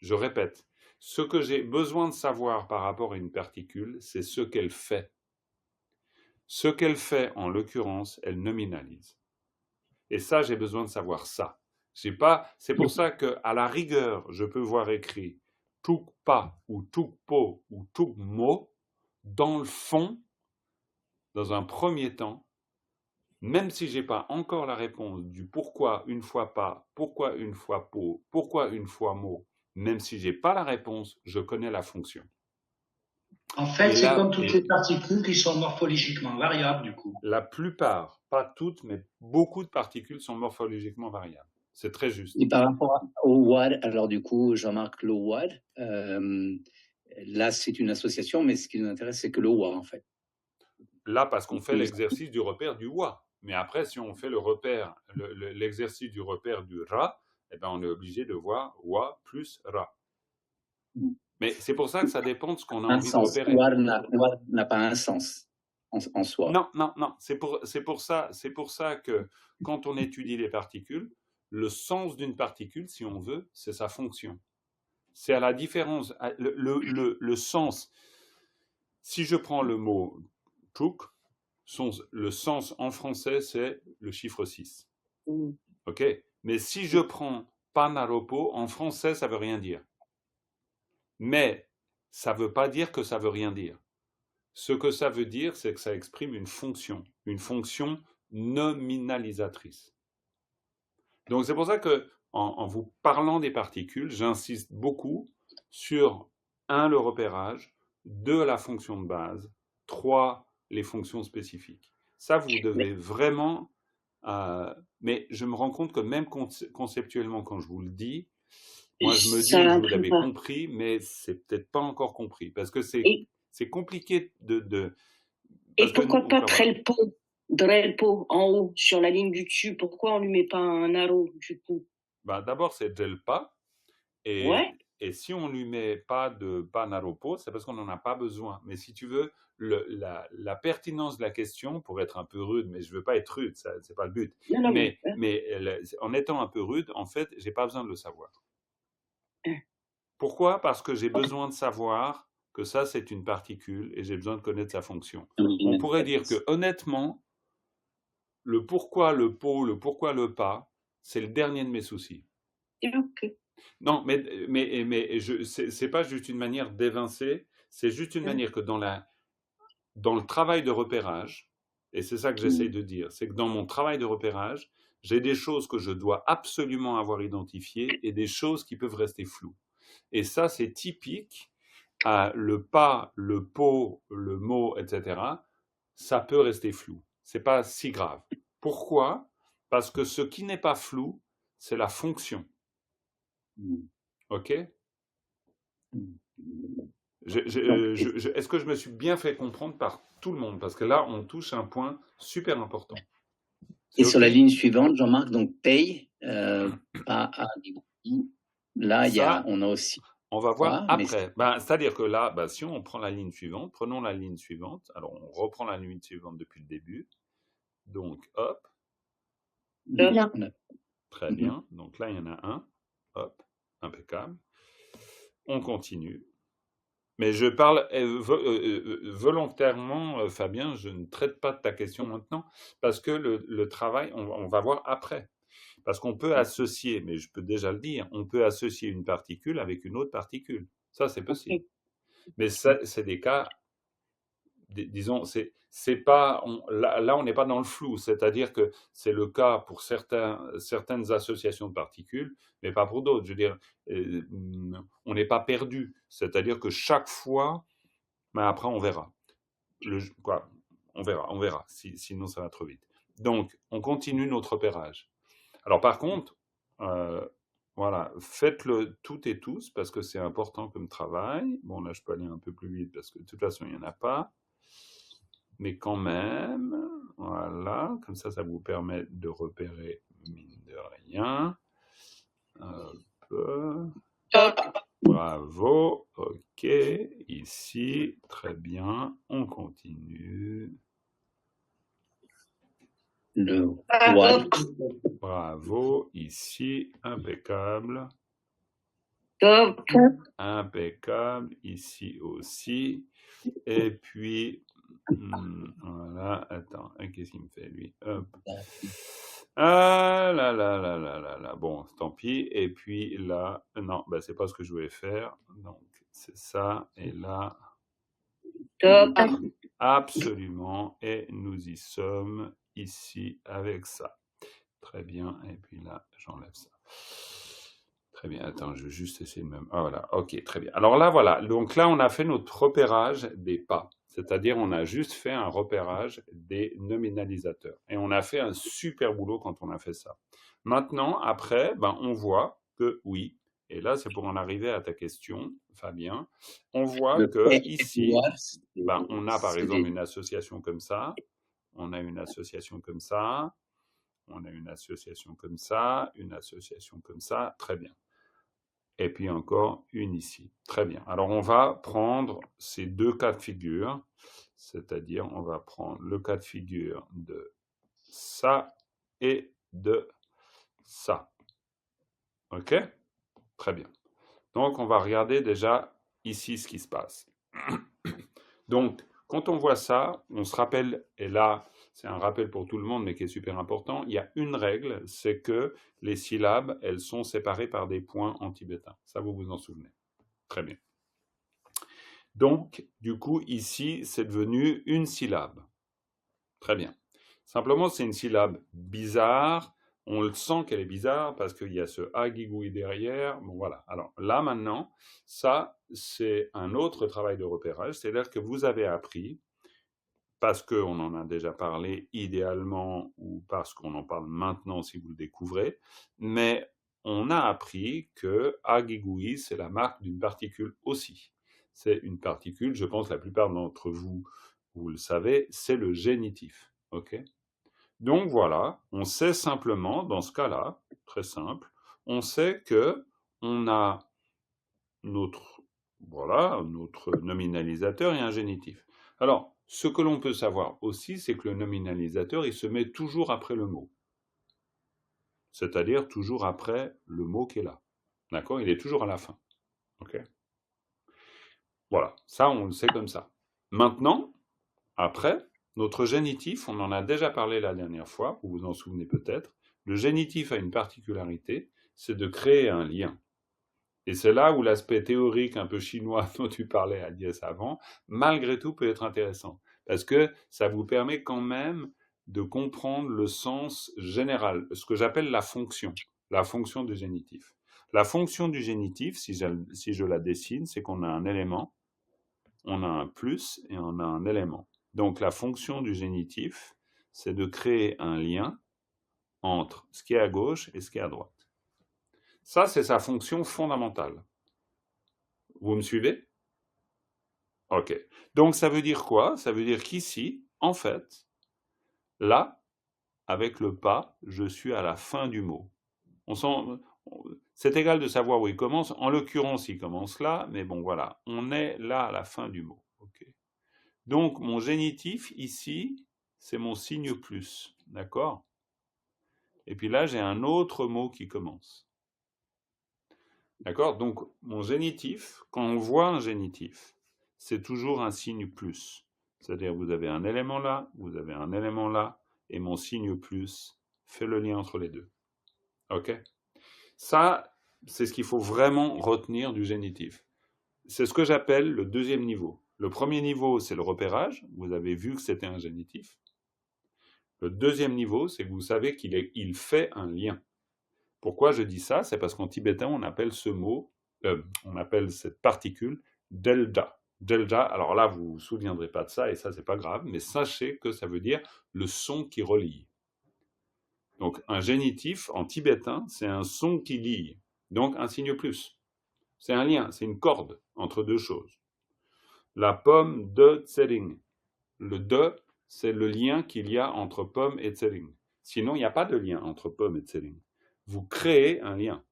Je répète, ce que j'ai besoin de savoir par rapport à une particule, c'est ce qu'elle fait. Ce qu'elle fait, en l'occurrence, elle nominalise. Et ça, j'ai besoin de savoir ça. C'est pour ça qu'à la rigueur, je peux voir écrit tukpa ou tukpo ou tukmo. Dans le fond, dans un premier temps, même si je n'ai pas encore la réponse du pourquoi une fois pas, pourquoi une fois po, pourquoi une fois mot, même si je n'ai pas la réponse, je connais la fonction. En fait, c'est comme toutes les particules qui sont morphologiquement variables, du coup. La plupart, pas toutes, mais beaucoup de particules sont morphologiquement variables. C'est très juste. Et par rapport au WAD, alors du coup, Jean-Marc, le WAD, là, c'est une association, mais ce qui nous intéresse, c'est que le WA, en fait. Là, parce qu'on fait l'exercice du repère du WA. Mais après, si on fait l'exercice du repère du RA, eh ben, on est obligé de voir WA plus RA. Mais c'est pour ça que ça dépend de ce qu'on a envie de repérer. WAD n'a pas un sens en soi. Non. C'est pour ça que quand on étudie les particules, le sens d'une particule, si on veut, c'est sa fonction. C'est à la différence, le sens. Si je prends le mot tuk, le sens en français, c'est le chiffre 6. OK? Mais si je prends panaropo, en français, ça ne veut rien dire. Mais ça ne veut pas dire que ça ne veut rien dire. Ce que ça veut dire, c'est que ça exprime une fonction nominalisatrice. Donc c'est pour ça que en vous parlant des particules, j'insiste beaucoup sur 1, le repérage, 2, la fonction de base, 3, les fonctions spécifiques. Ça, vous devez vraiment... mais je me rends compte que même conceptuellement, quand je vous le dis, moi je me dis que vous l'avez compris, mais c'est peut-être pas encore compris, parce que c'est compliqué de et pourquoi pas Drelpo en haut, sur la ligne du dessus? Pourquoi on lui met pas un arrow du coup? D'abord, c'est Drelpa. Et si on lui met pas Naropo, c'est parce qu'on n'en a pas besoin. Mais si tu veux, la pertinence de la question, pour être un peu rude, mais je veux pas être rude, ça c'est pas le but. Non, mais en étant un peu rude, en fait, j'ai pas besoin de le savoir. Pourquoi? Parce que j'ai besoin de savoir que ça c'est une particule et j'ai besoin de connaître sa fonction. On pourrait dire que honnêtement, le pourquoi, le pot, le pourquoi, le pas, c'est le dernier de mes soucis. Ok. Non, mais c'est pas juste une manière d'évincer, c'est juste une manière que dans le travail de repérage, et c'est ça que j'essaye de dire, c'est que dans mon travail de repérage, j'ai des choses que je dois absolument avoir identifiées et des choses qui peuvent rester floues. Et ça, c'est typique à le pas, le pot, le mot, etc. Ça peut rester flou. C'est pas si grave. Pourquoi? Parce que ce qui n'est pas flou, c'est la fonction. Ok? Est-ce que je me suis bien fait comprendre par tout le monde? Parce que là, on touche un point super important. Et sur la ligne suivante, Jean-Marc, donc paye, pas à là, on a aussi... On va voir après. C'est-à-dire que là, si on prend la ligne suivante, prenons la ligne suivante. Alors, on reprend la ligne suivante depuis le début. Donc, hop. Là. Très bien. Donc là, il y en a un. Hop. Impeccable. On continue. Mais je parle volontairement, Fabien, je ne traite pas de ta question maintenant, parce que le travail, on va voir après. Parce qu'on peut associer, mais je peux déjà le dire, on peut associer une particule avec une autre particule. Ça, c'est possible. Mais ça, c'est des cas, disons, c'est pas, là, on n'est pas dans le flou. C'est-à-dire que c'est le cas pour certaines associations de particules, mais pas pour d'autres. Je veux dire, on n'est pas perdu. C'est-à-dire que chaque fois, mais après, on verra. On verra. Sinon, ça va trop vite. Donc, on continue notre repérage. Alors, par contre, voilà, faites-le toutes et tous, parce que c'est important comme travail. Bon, là, je peux aller un peu plus vite, parce que de toute façon, il n'y en a pas. Mais quand même, voilà, comme ça vous permet de repérer, mine de rien. Bravo, ok, ici, très bien, on continue. Bravo, ici, impeccable. Impeccable, ici aussi. Et puis, voilà, attends, qu'est-ce qu'il me fait lui? Hop. Ah là là là là là là. Bon, tant pis. Et puis là, non, c'est pas ce que je voulais faire. Donc, c'est ça. Et là, absolument. Et nous y sommes ici avec ça. Très bien. Et puis là, j'enlève ça. Très bien. Attends, je vais juste essayer de même. Ah voilà. Ok, très bien. Alors là, voilà. Donc là, on a fait notre repérage des pas. C'est-à-dire, on a juste fait un repérage des nominalisateurs. Et on a fait un super boulot quand on a fait ça. Maintenant, après, on voit que oui, et là, c'est pour en arriver à ta question, Fabien, on voit que ici, on a par exemple une association comme ça, on a une association comme ça, on a une association comme ça, une association comme ça, très bien. Et puis encore une ici. Très bien. Alors, on va prendre ces deux cas de figure, c'est-à-dire on va prendre le cas de figure de ça et de ça. OK? Très bien. Donc, on va regarder déjà ici ce qui se passe. Donc, quand on voit ça, on se rappelle, et là, c'est un rappel pour tout le monde, mais qui est super important, il y a une règle, c'est que les syllabes, elles sont séparées par des points en tibétain. Ça, vous vous en souvenez. Très bien. Donc, du coup, ici, c'est devenu une syllabe. Très bien. Simplement, c'est une syllabe bizarre. On le sent qu'elle est bizarre parce qu'il y a ce agigui derrière. Bon, voilà. Alors là, maintenant, ça, c'est un autre travail de repérage. C'est-à-dire que vous avez appris, parce qu'on en a déjà parlé idéalement ou parce qu'on en parle maintenant si vous le découvrez, mais on a appris que agigui, c'est la marque d'une particule aussi. C'est une particule, je pense la plupart d'entre vous, vous le savez, c'est le génitif. Ok ? Donc voilà, on sait simplement, dans ce cas-là, très simple, on sait que on a notre nominalisateur et un génitif. Alors, ce que l'on peut savoir aussi, c'est que le nominalisateur, il se met toujours après le mot. C'est-à-dire toujours après le mot qui est là. D'accord ? Il est toujours à la fin. Ok ? Voilà, ça, on le sait comme ça. Maintenant, après, notre génitif, on en a déjà parlé la dernière fois, vous vous en souvenez peut-être, le génitif a une particularité, c'est de créer un lien. Et c'est là où l'aspect théorique un peu chinois dont tu parlais, Agnès, avant, malgré tout peut être intéressant. Parce que ça vous permet quand même de comprendre le sens général, ce que j'appelle la fonction du génitif. La fonction du génitif, si je la dessine, c'est qu'on a un élément, on a un plus et on a un élément. Donc la fonction du génitif, c'est de créer un lien entre ce qui est à gauche et ce qui est à droite. Ça, c'est sa fonction fondamentale. Vous me suivez ? Ok. Donc ça veut dire quoi ? Ça veut dire qu'ici, en fait, là, avec le pas, je suis à la fin du mot. C'est égal de savoir où il commence. En l'occurrence, il commence là, mais bon, voilà. On est là à la fin du mot. Okay. Donc, mon génitif, ici, c'est mon signe plus. D'accord ? Et puis là, j'ai un autre mot qui commence. D'accord ? Donc, mon génitif, quand on voit un génitif, c'est toujours un signe plus. C'est-à-dire, vous avez un élément là, vous avez un élément là, et mon signe plus fait le lien entre les deux. Ok ? Ça, c'est ce qu'il faut vraiment retenir du génitif. C'est ce que j'appelle le deuxième niveau. Le premier niveau, c'est le repérage. Vous avez vu que c'était un génitif. Le deuxième niveau, c'est que vous savez qu'il fait un lien. Pourquoi je dis ça ? C'est parce qu'en tibétain, on appelle ce mot, on appelle cette particule delta. Delta, alors là, vous ne vous souviendrez pas de ça, et ça, c'est pas grave, mais sachez que ça veut dire le son qui relie. Donc, un génitif, en tibétain, c'est un son qui lie. Donc, un signe plus. C'est un lien, c'est une corde entre deux choses. La pomme de tsering. Le de, c'est le lien qu'il y a entre pomme et tsering. Sinon, il n'y a pas de lien entre pomme et tsering. Vous créez un lien.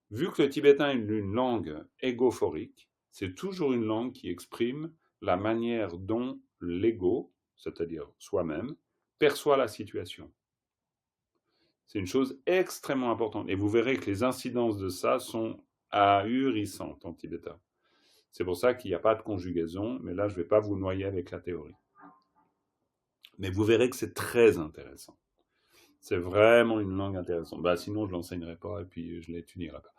Vu que le tibétain est une langue égophorique, c'est toujours une langue qui exprime la manière dont l'ego, c'est-à-dire soi-même, perçoit la situation. C'est une chose extrêmement importante. Et vous verrez que les incidences de ça sont ahurissantes en tibétain. C'est pour ça qu'il n'y a pas de conjugaison, mais là, je ne vais pas vous noyer avec la théorie. Mais vous verrez que c'est très intéressant. C'est vraiment une langue intéressante. Sinon, je ne l'enseignerai pas et puis je ne l'étudierai pas.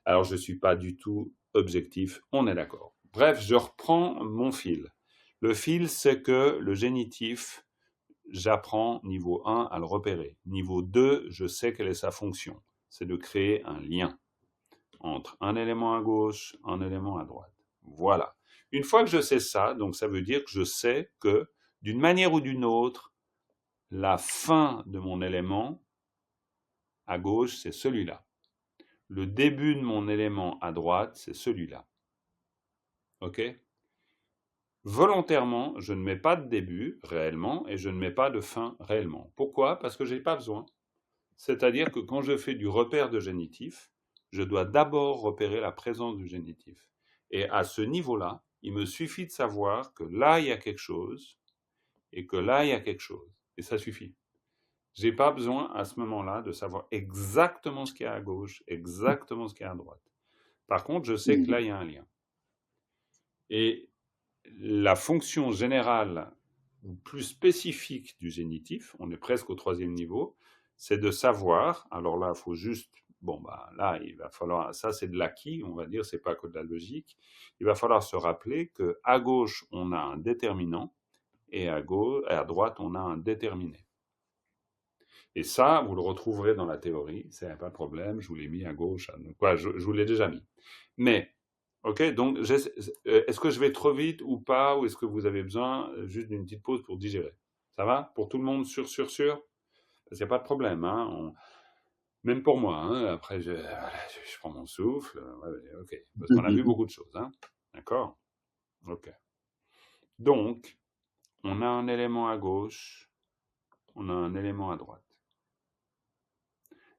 Alors, je ne suis pas du tout objectif, on est d'accord. Bref, je reprends mon fil. Le fil, c'est que le génitif, j'apprends niveau 1 à le repérer. Niveau 2, je sais quelle est sa fonction. C'est de créer un lien entre un élément à gauche, un élément à droite. Voilà. Une fois que je sais ça, donc ça veut dire que je sais que, d'une manière ou d'une autre, la fin de mon élément à gauche, c'est celui-là. Le début de mon élément à droite, c'est celui-là. Ok ? Volontairement, je ne mets pas de début réellement et je ne mets pas de fin réellement. Pourquoi ? Parce que je n'ai pas besoin. C'est-à-dire que quand je fais du repère de génitif, je dois d'abord repérer la présence du génitif. Et à ce niveau-là, il me suffit de savoir que là, il y a quelque chose et que là, il y a quelque chose. Et ça suffit. Je n'ai pas besoin à ce moment-là de savoir exactement ce qu'il y a à gauche, exactement ce qu'il y a à droite. Par contre, je sais que là, il y a un lien. Et la fonction générale ou plus spécifique du génitif, on est presque au troisième niveau, c'est de savoir, alors là, il faut juste bon, bah, là, il va falloir, ça c'est de l'acquis, on va dire, c'est pas que de la logique. Il va falloir se rappeler qu'à gauche, on a un déterminant et à droite, on a un déterminé. Et ça, vous le retrouverez dans la théorie, c'est pas de problème, je vous l'ai mis à gauche, je vous l'ai déjà mis. Mais, ok, donc, est-ce que je vais trop vite ou pas, ou est-ce que vous avez besoin juste d'une petite pause pour digérer? Ça va? Pour tout le monde, sûr? Parce qu'il n'y a pas de problème, hein, même pour moi, hein, après je prends mon souffle, ok, parce qu'on a vu beaucoup de choses, hein, d'accord? Ok. Donc, on a un élément à gauche, on a un élément à droite.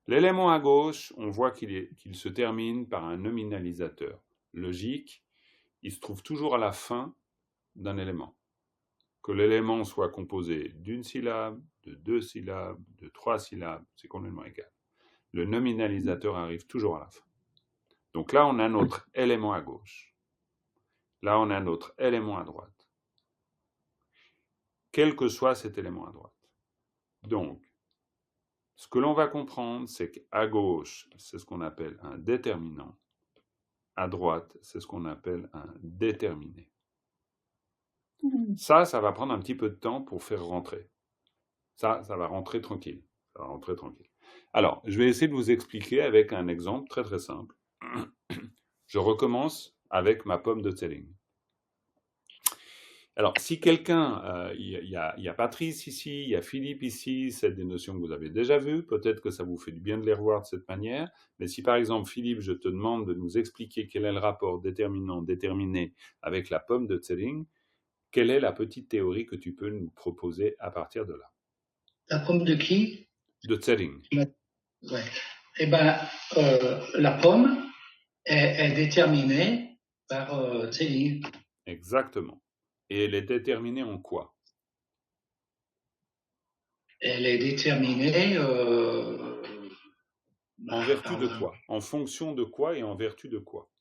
L'élément à gauche, on voit qu'il se termine par un nominalisateur. Logique, il se trouve toujours à la fin d'un élément. Que l'élément soit composé d'une syllabe, de 2 syllabes, de 3 syllabes, c'est complètement égal. Le nominalisateur arrive toujours à la fin. Donc là, on a notre élément à gauche. Là, on a notre élément à droite. Quel que soit cet élément à droite. Donc, ce que l'on va comprendre, c'est qu'à gauche, c'est ce qu'on appelle un déterminant. À droite, c'est ce qu'on appelle un déterminé. Ça va prendre un petit peu de temps pour faire rentrer. Ça va rentrer tranquille. Ça va rentrer tranquille. Alors, je vais essayer de vous expliquer avec un exemple très très simple. Je recommence avec ma pomme de Zelling. Alors, si quelqu'un, il y a Patrice ici, il y a Philippe ici, c'est des notions que vous avez déjà vues, peut-être que ça vous fait du bien de les revoir de cette manière, mais si par exemple, Philippe, je te demande de nous expliquer quel est le rapport déterminé avec la pomme de Zelling, quelle est la petite théorie que tu peux nous proposer à partir de là? La pomme de qui? De Zelling. Ouais. Eh bien, la pomme est déterminée par Zelling. Exactement. Et elle est déterminée en quoi? Elle est déterminée en vertu de quoi? En fonction de quoi et en vertu de quoi?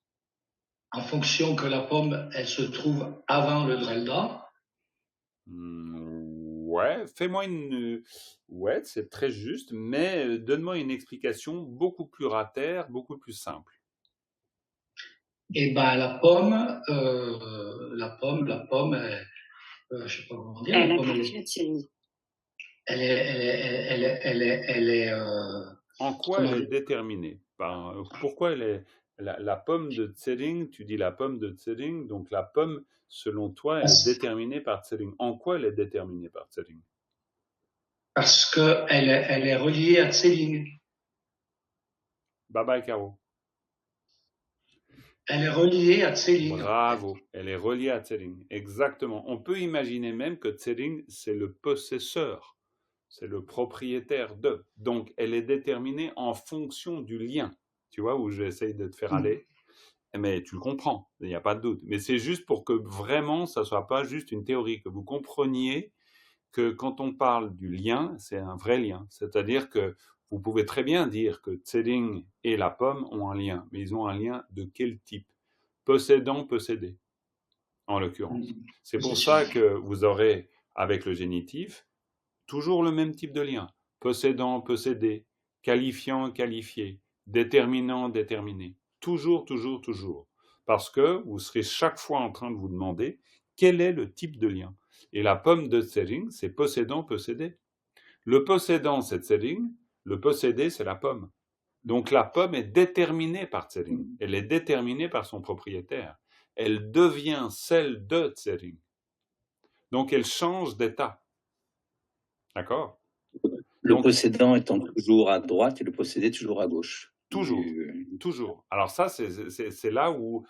En fonction que la pomme, elle se trouve avant le Drelda. Ouais, fais-moi une... Ouais, c'est très juste, mais donne-moi une explication beaucoup plus ratère, beaucoup plus simple. Eh ben, la pomme, je sais pas comment dire. Elle la pomme, appartient à Zelling. Elle est. En quoi elle est déterminée? Pourquoi elle est la pomme de Zelling? Tu dis la pomme de Zelling, donc la pomme, selon toi, elle est déterminée par Zelling. En quoi elle est déterminée par Zelling? Parce que elle est reliée à Zelling. Bye bye Caro. Elle est reliée à Zelling. Bravo, elle est reliée à Zelling, exactement. On peut imaginer même que Zelling, c'est le possesseur, c'est le propriétaire de. Donc, elle est déterminée en fonction du lien. Tu vois, où j'essaye de te faire aller. Mais tu le comprends, il n'y a pas de doute. Mais c'est juste pour que vraiment, ça ne soit pas juste une théorie, que vous compreniez que quand on parle du lien, c'est un vrai lien. C'est-à-dire que vous pouvez très bien dire que Zelling et la pomme ont un lien, mais ils ont un lien de quel type? Possédant, possédé, en l'occurrence. C'est pour ça que vous aurez, avec le génitif, toujours le même type de lien. Possédant, possédé, qualifiant, qualifié, déterminant, déterminé. Toujours, toujours, toujours. Parce que vous serez chaque fois en train de vous demander quel est le type de lien. Et la pomme de Zelling, c'est possédant, possédé. Le possédant, c'est Zelling. Le possédé, c'est la pomme. Donc la pomme est déterminée par Zelling. Elle est déterminée par son propriétaire. Elle devient celle de Zelling. Donc elle change d'état. D'accord? Le possédant étant toujours à droite et le possédé toujours à gauche. Toujours, toujours. Alors ça, c'est là où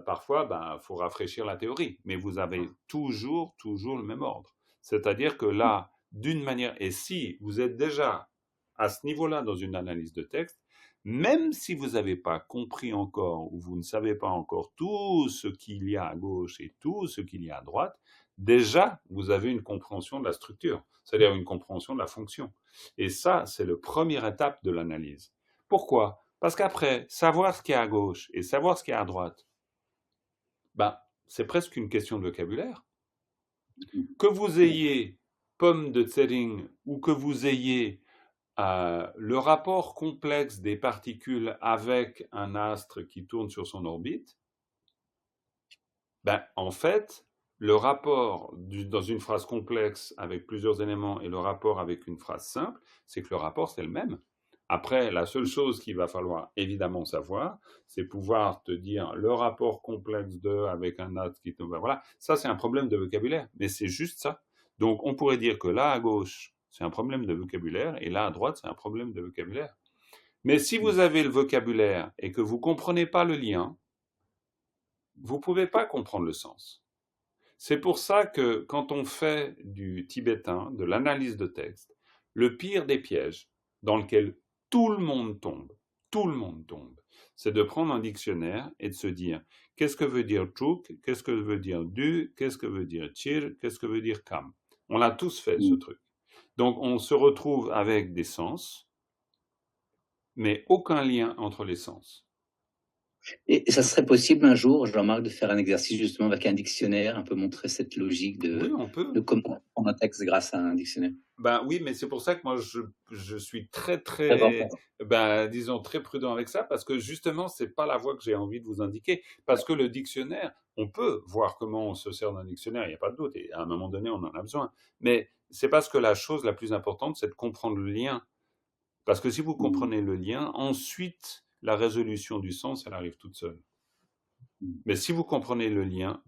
parfois, faut rafraîchir la théorie. Mais vous avez toujours le même ordre. C'est-à-dire que là, d'une manière, et si vous êtes déjà à ce niveau-là dans une analyse de texte, même si vous n'avez pas compris encore ou vous ne savez pas encore tout ce qu'il y a à gauche et tout ce qu'il y a à droite, déjà, vous avez une compréhension de la structure, c'est-à-dire une compréhension de la fonction. Et ça, c'est la première étape de l'analyse. Pourquoi? Parce qu'après, savoir ce qu'il y a à gauche et savoir ce qu'il y a à droite, c'est presque une question de vocabulaire. Que vous ayez pomme de Zelling ou que vous ayez le rapport complexe des particules avec un astre qui tourne sur son orbite, ben, en fait, le rapport dans une phrase complexe avec plusieurs éléments et le rapport avec une phrase simple, c'est que le rapport, c'est le même. Après, la seule chose qu'il va falloir évidemment savoir, c'est pouvoir te dire le rapport complexe de avec un astre qui tombe. Voilà, ça c'est un problème de vocabulaire, mais c'est juste ça. Donc on pourrait dire que là à gauche, c'est un problème de vocabulaire et là à droite, c'est un problème de vocabulaire. Mais si vous avez le vocabulaire et que vous ne comprenez pas le lien, vous ne pouvez pas comprendre le sens. C'est pour ça que quand on fait du tibétain, de l'analyse de texte, le pire des pièges dans lequel tout le monde tombe, c'est de prendre un dictionnaire et de se dire qu'est-ce que veut dire chuk, qu'est-ce que veut dire du, qu'est-ce que veut dire chir, qu'est-ce que veut dire kam. On l'a tous fait ce truc. Donc on se retrouve avec des sens, mais aucun lien entre les sens. Et ça serait possible un jour, Jean-Marc, de faire un exercice justement avec un dictionnaire, un peu montrer cette logique de comment on un texte grâce à un dictionnaire. Ben oui, mais c'est pour ça que moi je suis très disons très prudent avec ça, parce que justement c'est pas la voie que j'ai envie de vous indiquer, parce que le dictionnaire, on peut voir comment on se sert d'un dictionnaire, il n'y a pas de doute, et à un moment donné on en a besoin, mais c'est parce que la chose la plus importante c'est de comprendre le lien, parce que si vous comprenez le lien, ensuite la résolution du sens elle arrive toute seule. Mais si vous comprenez le lien,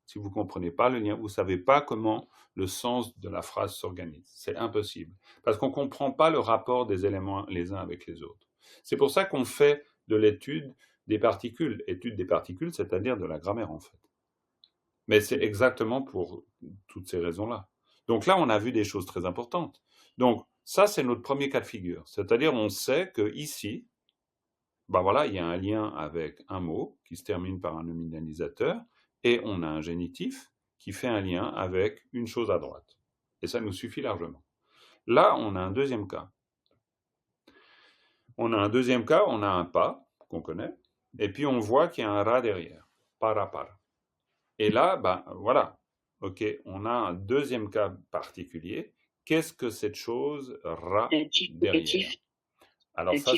si vous comprenez pas le lien, vous savez pas comment le sens de la phrase s'organise. C'est impossible. Parce qu'on comprend pas le rapport des éléments les uns avec les autres. C'est pour ça qu'on fait de l'étude des particules. Étude des particules, c'est-à-dire de la grammaire, en fait. Mais c'est exactement pour toutes ces raisons-là. Donc là, on a vu des choses très importantes. Donc, ça, c'est notre premier cas de figure. C'est-à-dire, on sait que ici, ben voilà, il y a un lien avec un mot qui se termine par un nominalisateur et on a un génitif qui fait un lien avec une chose à droite. Et ça nous suffit largement. Là, on a un deuxième cas. On a un pas qu'on connaît et puis on voit qu'il y a un ra derrière, para. Et là, ben voilà, ok, on a un deuxième cas particulier. Qu'est-ce que cette chose ra derrière? Alors ça,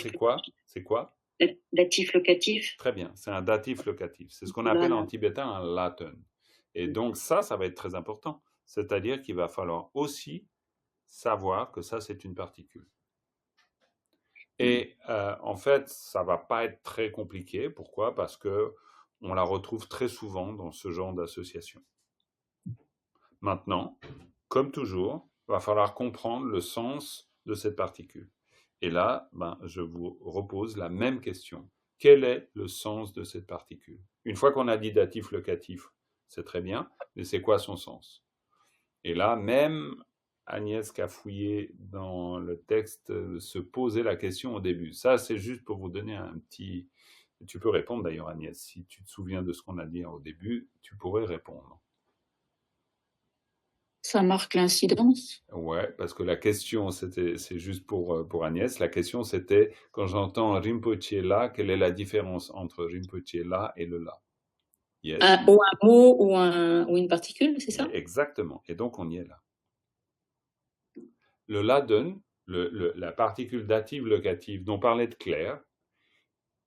c'est quoi? Datif locatif. Très bien, c'est un datif locatif. C'est ce qu'on appelle en tibétain un laten. Et donc ça va être très important. C'est-à-dire qu'il va falloir aussi savoir que ça, c'est une particule. Et en fait, ça ne va pas être très compliqué. Pourquoi? Parce qu'on la retrouve très souvent dans ce genre d'association. Maintenant, comme toujours, il va falloir comprendre le sens de cette particule. Et là, je vous repose la même question. Quel est le sens de cette particule? Une fois qu'on a dit datif locatif, c'est très bien, mais c'est quoi son sens? Et là, même Agnès qui a fouillé dans le texte se posait la question au début. Ça, c'est juste pour vous donner un petit... Tu peux répondre d'ailleurs, Agnès, si tu te souviens de ce qu'on a dit au début, tu pourrais répondre. Ça marque l'incidence? Ouais, parce que la question, c'est juste pour Agnès, la question c'était, quand j'entends Rinpoche là, quelle est la différence entre Rinpoche là et le là? Yes. Ou un mot ou une particule, c'est ça? Exactement, et donc on y est là. Le là donne, la particule dative locative dont parlait de Claire,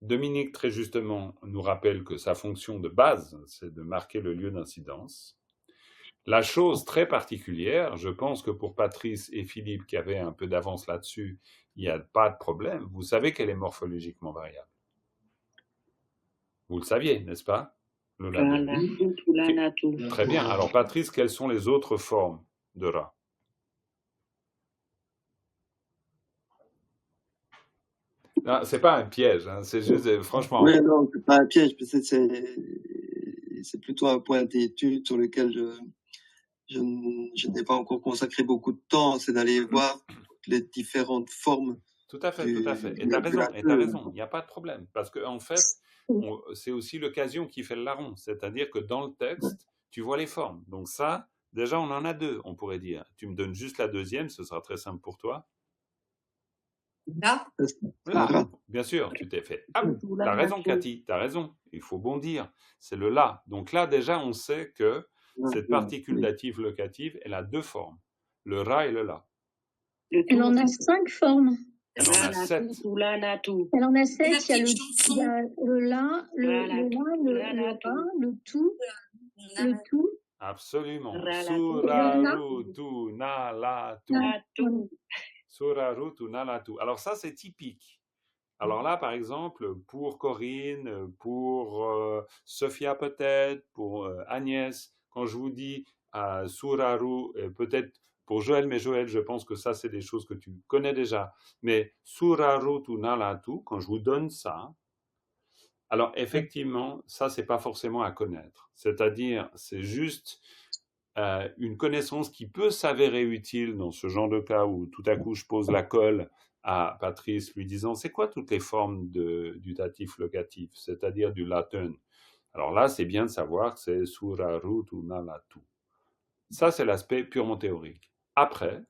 Dominique très justement nous rappelle que sa fonction de base, c'est de marquer le lieu d'incidence. La chose très particulière, je pense que pour Patrice et Philippe qui avaient un peu d'avance là-dessus, il n'y a pas de problème. Vous savez qu'elle est morphologiquement variable. Vous le saviez, n'est-ce pas? Très bien. Alors Patrice, quelles sont les autres formes de Ra? Non, c'est pas un piège, hein, c'est juste, franchement. Oui, non, c'est pas un piège, c'est plutôt un point d'étude sur lequel je n'ai pas encore consacré beaucoup de temps, c'est d'aller voir les différentes formes. Tout à fait, tout à fait. Et tu as raison, il n'y a pas de problème. Parce qu'en fait, c'est aussi l'occasion qui fait le larron. C'est-à-dire que dans le texte, tu vois les formes. Donc ça, déjà, on en a deux, on pourrait dire. Tu me donnes juste la deuxième, ce sera très simple pour toi. Là. Là, bien sûr, tu t'es fait. Ah, t'as raison, Cathy, t'as raison. Il faut bondir. C'est le là. Donc là, déjà, on sait que cette particule dative locative, elle a deux formes, le ra et le la. Elle en a 5 formes. Elle en a 7. Elle en a 7. Il y a le la, le ra, le tout. Absolument. Suraru tu na la tu. Suraru tu na la tu. Alors ça, c'est typique. Alors là, par exemple, pour Corinne, pour Sophia peut-être, pour Agnès, quand je vous dis Suraru, peut-être pour Joël, mais Joël, je pense que ça, c'est des choses que tu connais déjà. Mais Suraru tu nalatu, quand je vous donne ça, alors effectivement, ça, c'est pas forcément à connaître. C'est-à-dire, c'est juste une connaissance qui peut s'avérer utile dans ce genre de cas où tout à coup je pose la colle à Patrice lui disant c'est quoi toutes les formes du datif locatif, c'est-à-dire du latin. Alors là, c'est bien de savoir que c'est suraru tu nalatu. Ça, c'est l'aspect purement théorique. Après,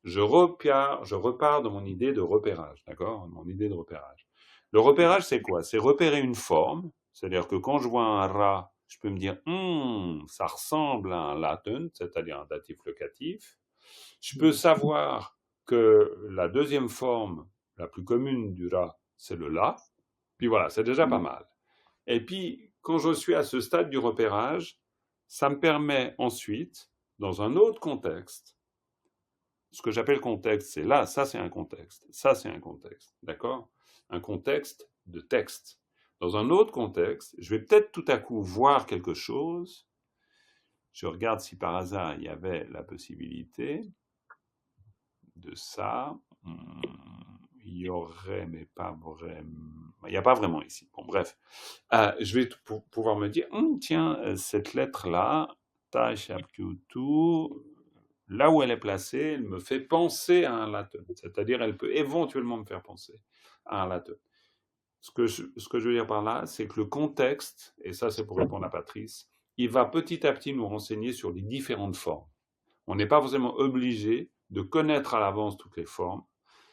je repars de mon idée de repérage, d'accord? Mon idée de repérage. Le repérage, c'est quoi? C'est repérer une forme, c'est-à-dire que quand je vois un rat, je peux me dire, ça ressemble à un latin, c'est-à-dire un datif locatif. Je peux savoir que la deuxième forme, la plus commune du rat, c'est le la. Puis voilà, c'est déjà pas mal. Et puis, quand je suis à ce stade du repérage, ça me permet ensuite, dans un autre contexte, ce que j'appelle contexte, c'est là, ça c'est un contexte, ça c'est un contexte, d'accord? Un contexte de texte. Dans un autre contexte, je vais peut-être tout à coup voir quelque chose. Je regarde si par hasard il y avait la possibilité de ça. Il y aurait, mais pas vraiment. Il n'y a pas vraiment ici. Bon, bref. Je vais pouvoir me dire, tiens, cette lettre-là, là où elle est placée, elle me fait penser à un latin. C'est-à-dire, elle peut éventuellement me faire penser à un latin. Ce que je veux dire par là, c'est que le contexte, et ça c'est pour répondre à Patrice, il va petit à petit nous renseigner sur les différentes formes. On n'est pas forcément obligé de connaître à l'avance toutes les formes.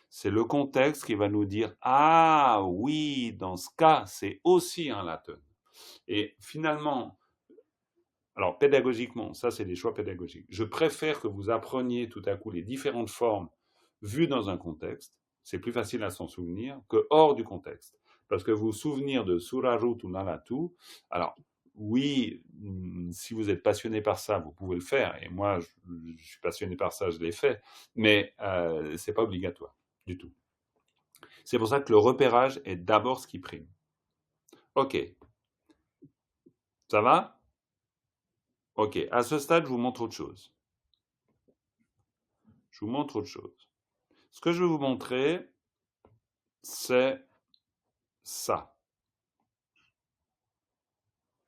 C'est le contexte qui va nous dire « Ah oui, dans ce cas, c'est aussi un latin ». Et finalement, alors pédagogiquement, ça c'est des choix pédagogiques. Je préfère que vous appreniez tout à coup les différentes formes vues dans un contexte. C'est plus facile à s'en souvenir que hors du contexte. Parce que vous souvenir de suraru tu nalatu, alors oui, si vous êtes passionné par ça, vous pouvez le faire. Et moi, je suis passionné par ça, je l'ai fait. Mais c'est pas obligatoire du tout. C'est pour ça que le repérage est d'abord ce qui prime. Ok. Ça va? Ok. À ce stade, je vous montre autre chose. Je vous montre autre chose. Ce que je vais vous montrer, c'est ça.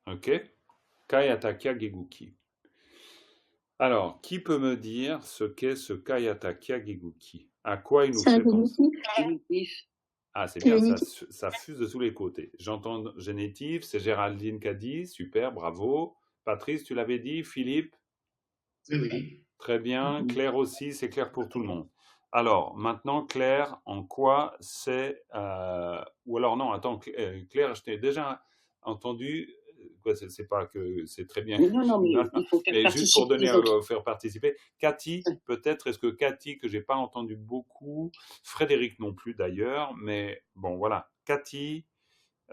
Ok? Kayatakia Geguki. Alors, qui peut me dire ce qu'est ce Kayatakia Geguki? À quoi il nous fait penser? Ah, c'est bien, ça fuse de tous les côtés. J'entends génitif, c'est Géraldine qui a dit, super, bravo. Patrice, tu l'avais dit, Philippe? Oui. Très bien, Claire aussi, c'est clair pour tout le monde. Alors, maintenant, Claire, en quoi c'est... ou alors non, attends, Claire, je t'ai déjà entendu... C'est pas que c'est très bien. Non, mais il faut faire juste pour donner faire participer. Cathy, peut-être, est-ce que Cathy, que j'ai pas entendu beaucoup, Frédéric non plus d'ailleurs, mais bon, voilà. Cathy,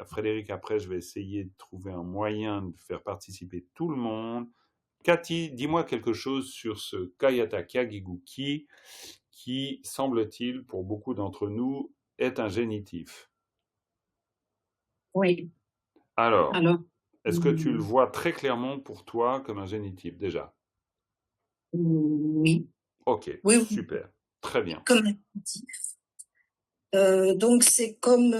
Frédéric, après, je vais essayer de trouver un moyen de faire participer tout le monde. Cathy, dis-moi quelque chose sur ce Kayatakia Geguki qui, semble-t-il, pour beaucoup d'entre nous, est un génitif. Oui. Alors est-ce que tu le vois très clairement pour toi comme un génitif déjà? Oui. Ok, oui. Super, très bien. Comme un génitif. Donc c'est comme,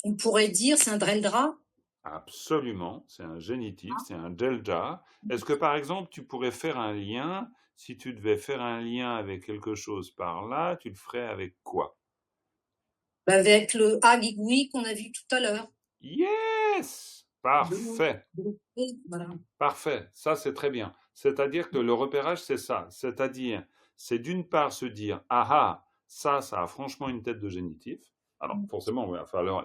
on pourrait dire, c'est un dreldra? Absolument, c'est un génitif, c'est un delja. Est-ce que par exemple tu pourrais faire un lien, si tu devais faire un lien avec quelque chose par là, tu le ferais avec quoi? Avec le agigui qu'on a vu tout à l'heure. Yes! Parfait. Voilà. Parfait, ça c'est très bien. C'est-à-dire que le repérage c'est ça, c'est-à-dire c'est d'une part se dire ah ça a franchement une tête de génitif. Alors forcément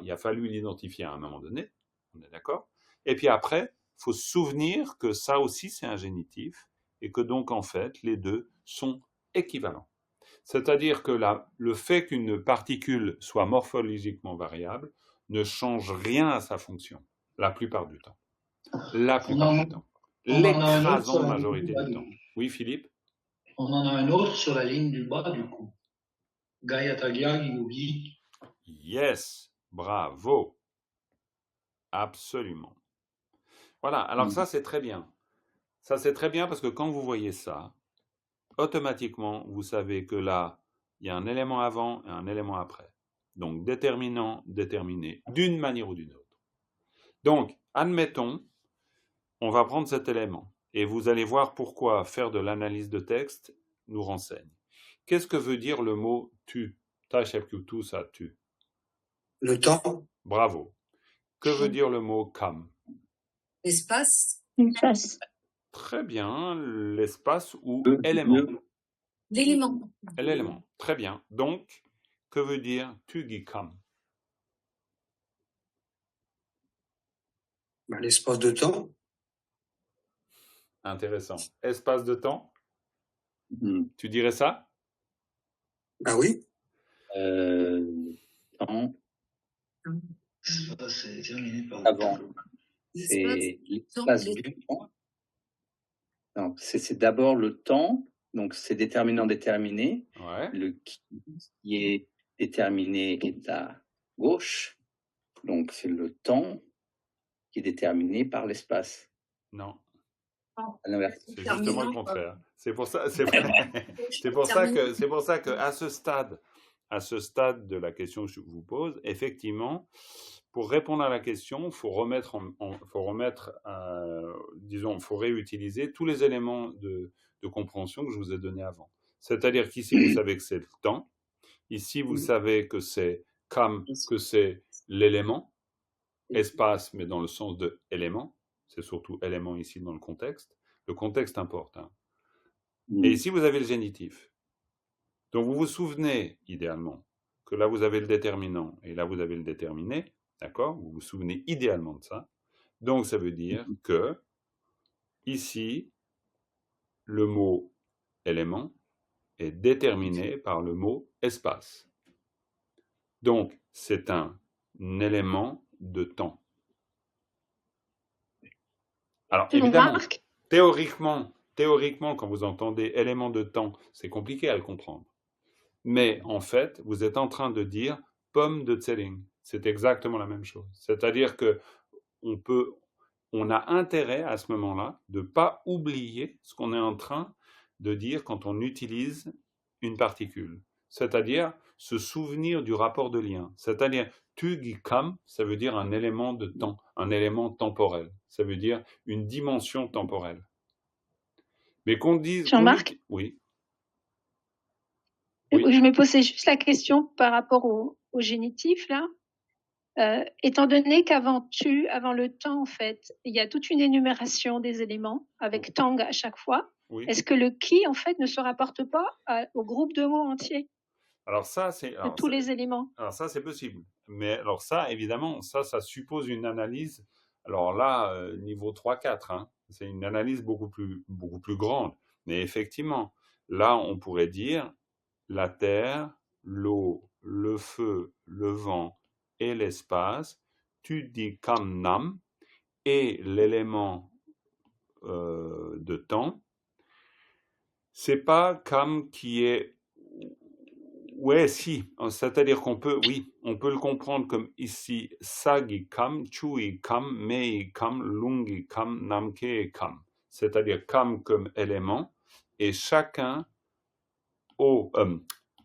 il a fallu l'identifier à un moment donné, on est d'accord. Et puis après, il faut se souvenir que ça aussi c'est un génitif et que donc en fait les deux sont équivalents. C'est-à-dire que le fait qu'une particule soit morphologiquement variable ne change rien à sa fonction, la plupart du temps. La plupart du temps. L'écrasante majorité du temps. Oui, Philippe? On en a un autre sur la ligne du bas, du coup. Gaia Taglia, Yogi. Yes, bravo. Absolument. Voilà, alors ça c'est très bien. Ça c'est très bien parce que quand vous voyez ça, automatiquement vous savez que là, il y a un élément avant et un élément après. Donc déterminant, déterminé, d'une manière ou d'une autre. Donc, admettons, on va prendre cet élément et vous allez voir pourquoi faire de l'analyse de texte nous renseigne. Qu'est-ce que veut dire le mot tu? tout ça, tu. Le temps. Bravo. Que veut dire le mot kam? L'espace. L'espace. Très bien, l'espace ou élément. L'élément. L'élément, très bien. Donc, que veut dire tu kam? L'espace de temps. Intéressant. Espace de temps? Tu dirais ça? Ah oui. Temps. C'est terminé par avant. C'est l'espace du temps. Non, c'est d'abord le temps, donc c'est déterminant déterminé. Ouais. Le qui est déterminé est à gauche, donc c'est le temps qui est déterminé par l'espace. Non. C'est justement le contraire. C'est pour ça que à ce stade de la question que je vous pose, effectivement, pour répondre à la question, il faut faut réutiliser tous les éléments de compréhension que je vous ai donnés avant. C'est-à-dire qu'ici, vous savez que c'est le temps. Ici, vous savez que c'est l'élément, espace, mais dans le sens de élément. C'est surtout élément ici dans le contexte. Le contexte importe. Hein. Et ici, vous avez le génitif. Donc, vous vous souvenez, idéalement, que là, vous avez le déterminant et là, vous avez le déterminé. D'accord? Vous vous souvenez idéalement de ça. Donc, ça veut dire que, ici, le mot élément est déterminé par le mot espace. Donc, c'est un élément de temps. Alors, évidemment, théoriquement, quand vous entendez élément de temps, c'est compliqué à le comprendre. Mais en fait, vous êtes en train de dire pomme de Tselling. C'est exactement la même chose. C'est-à-dire que on a intérêt à ce moment-là de ne pas oublier ce qu'on est en train de dire quand on utilise une particule. C'est-à-dire se souvenir du rapport de lien. C'est-à-dire tu-gi-kam, ça veut dire un élément de temps, un élément temporel. Ça veut dire une dimension temporelle. Mais qu'on dise... Jean-Marc ? Oui. Je me posais juste la question par rapport au génitif, là. Étant donné qu'avant le temps, en fait, il y a toute une énumération des éléments avec tang à chaque fois, est-ce que le qui, en fait, ne se rapporte pas au groupe de mots entier? Alors ça, c'est... tous les éléments. Alors ça, c'est possible. Mais alors ça, évidemment, ça suppose une analyse. Alors là, niveau 3-4, hein, c'est une analyse beaucoup plus grande. Mais effectivement, là, on pourrait dire la terre, l'eau, le feu, le vent et l'espace, tu dis kam nam, et l'élément de temps, c'est pas kam qui est... Ouais, si, c'est-à-dire on peut le comprendre comme ici, sagi kam, chui kam, mei kam, lungi kam, namke kam. C'est-à-dire kam comme élément, et chacun,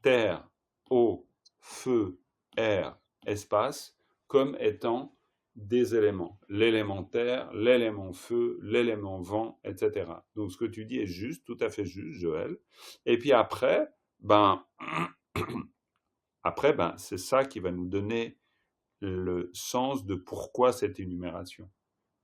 terre, eau, feu, air, espace, comme étant des éléments. L'élément terre, l'élément feu, l'élément vent, etc. Donc ce que tu dis est juste, tout à fait juste, Joël. Et puis après, c'est ça qui va nous donner le sens de pourquoi cette énumération.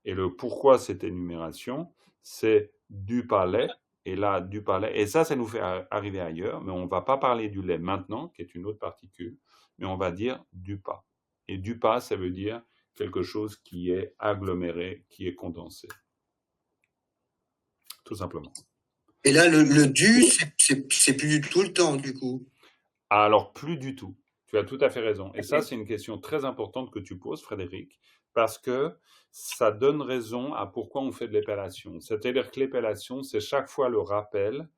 Et le pourquoi cette énumération, c'est du palais, et là, du palais. Et ça nous fait arriver ailleurs, mais on ne va pas parler du lait maintenant, qui est une autre particule, mais on va dire du pas. Et du pas, ça veut dire quelque chose qui est aggloméré, qui est condensé. Tout simplement. Et là, le du, c'est plus du tout le temps, du coup. Alors, plus du tout. Tu as tout à fait raison. Et ça, c'est une question très importante que tu poses, Frédéric, parce que ça donne raison à pourquoi on fait de l'épellation. C'est-à-dire que l'épellation, c'est chaque fois le rappel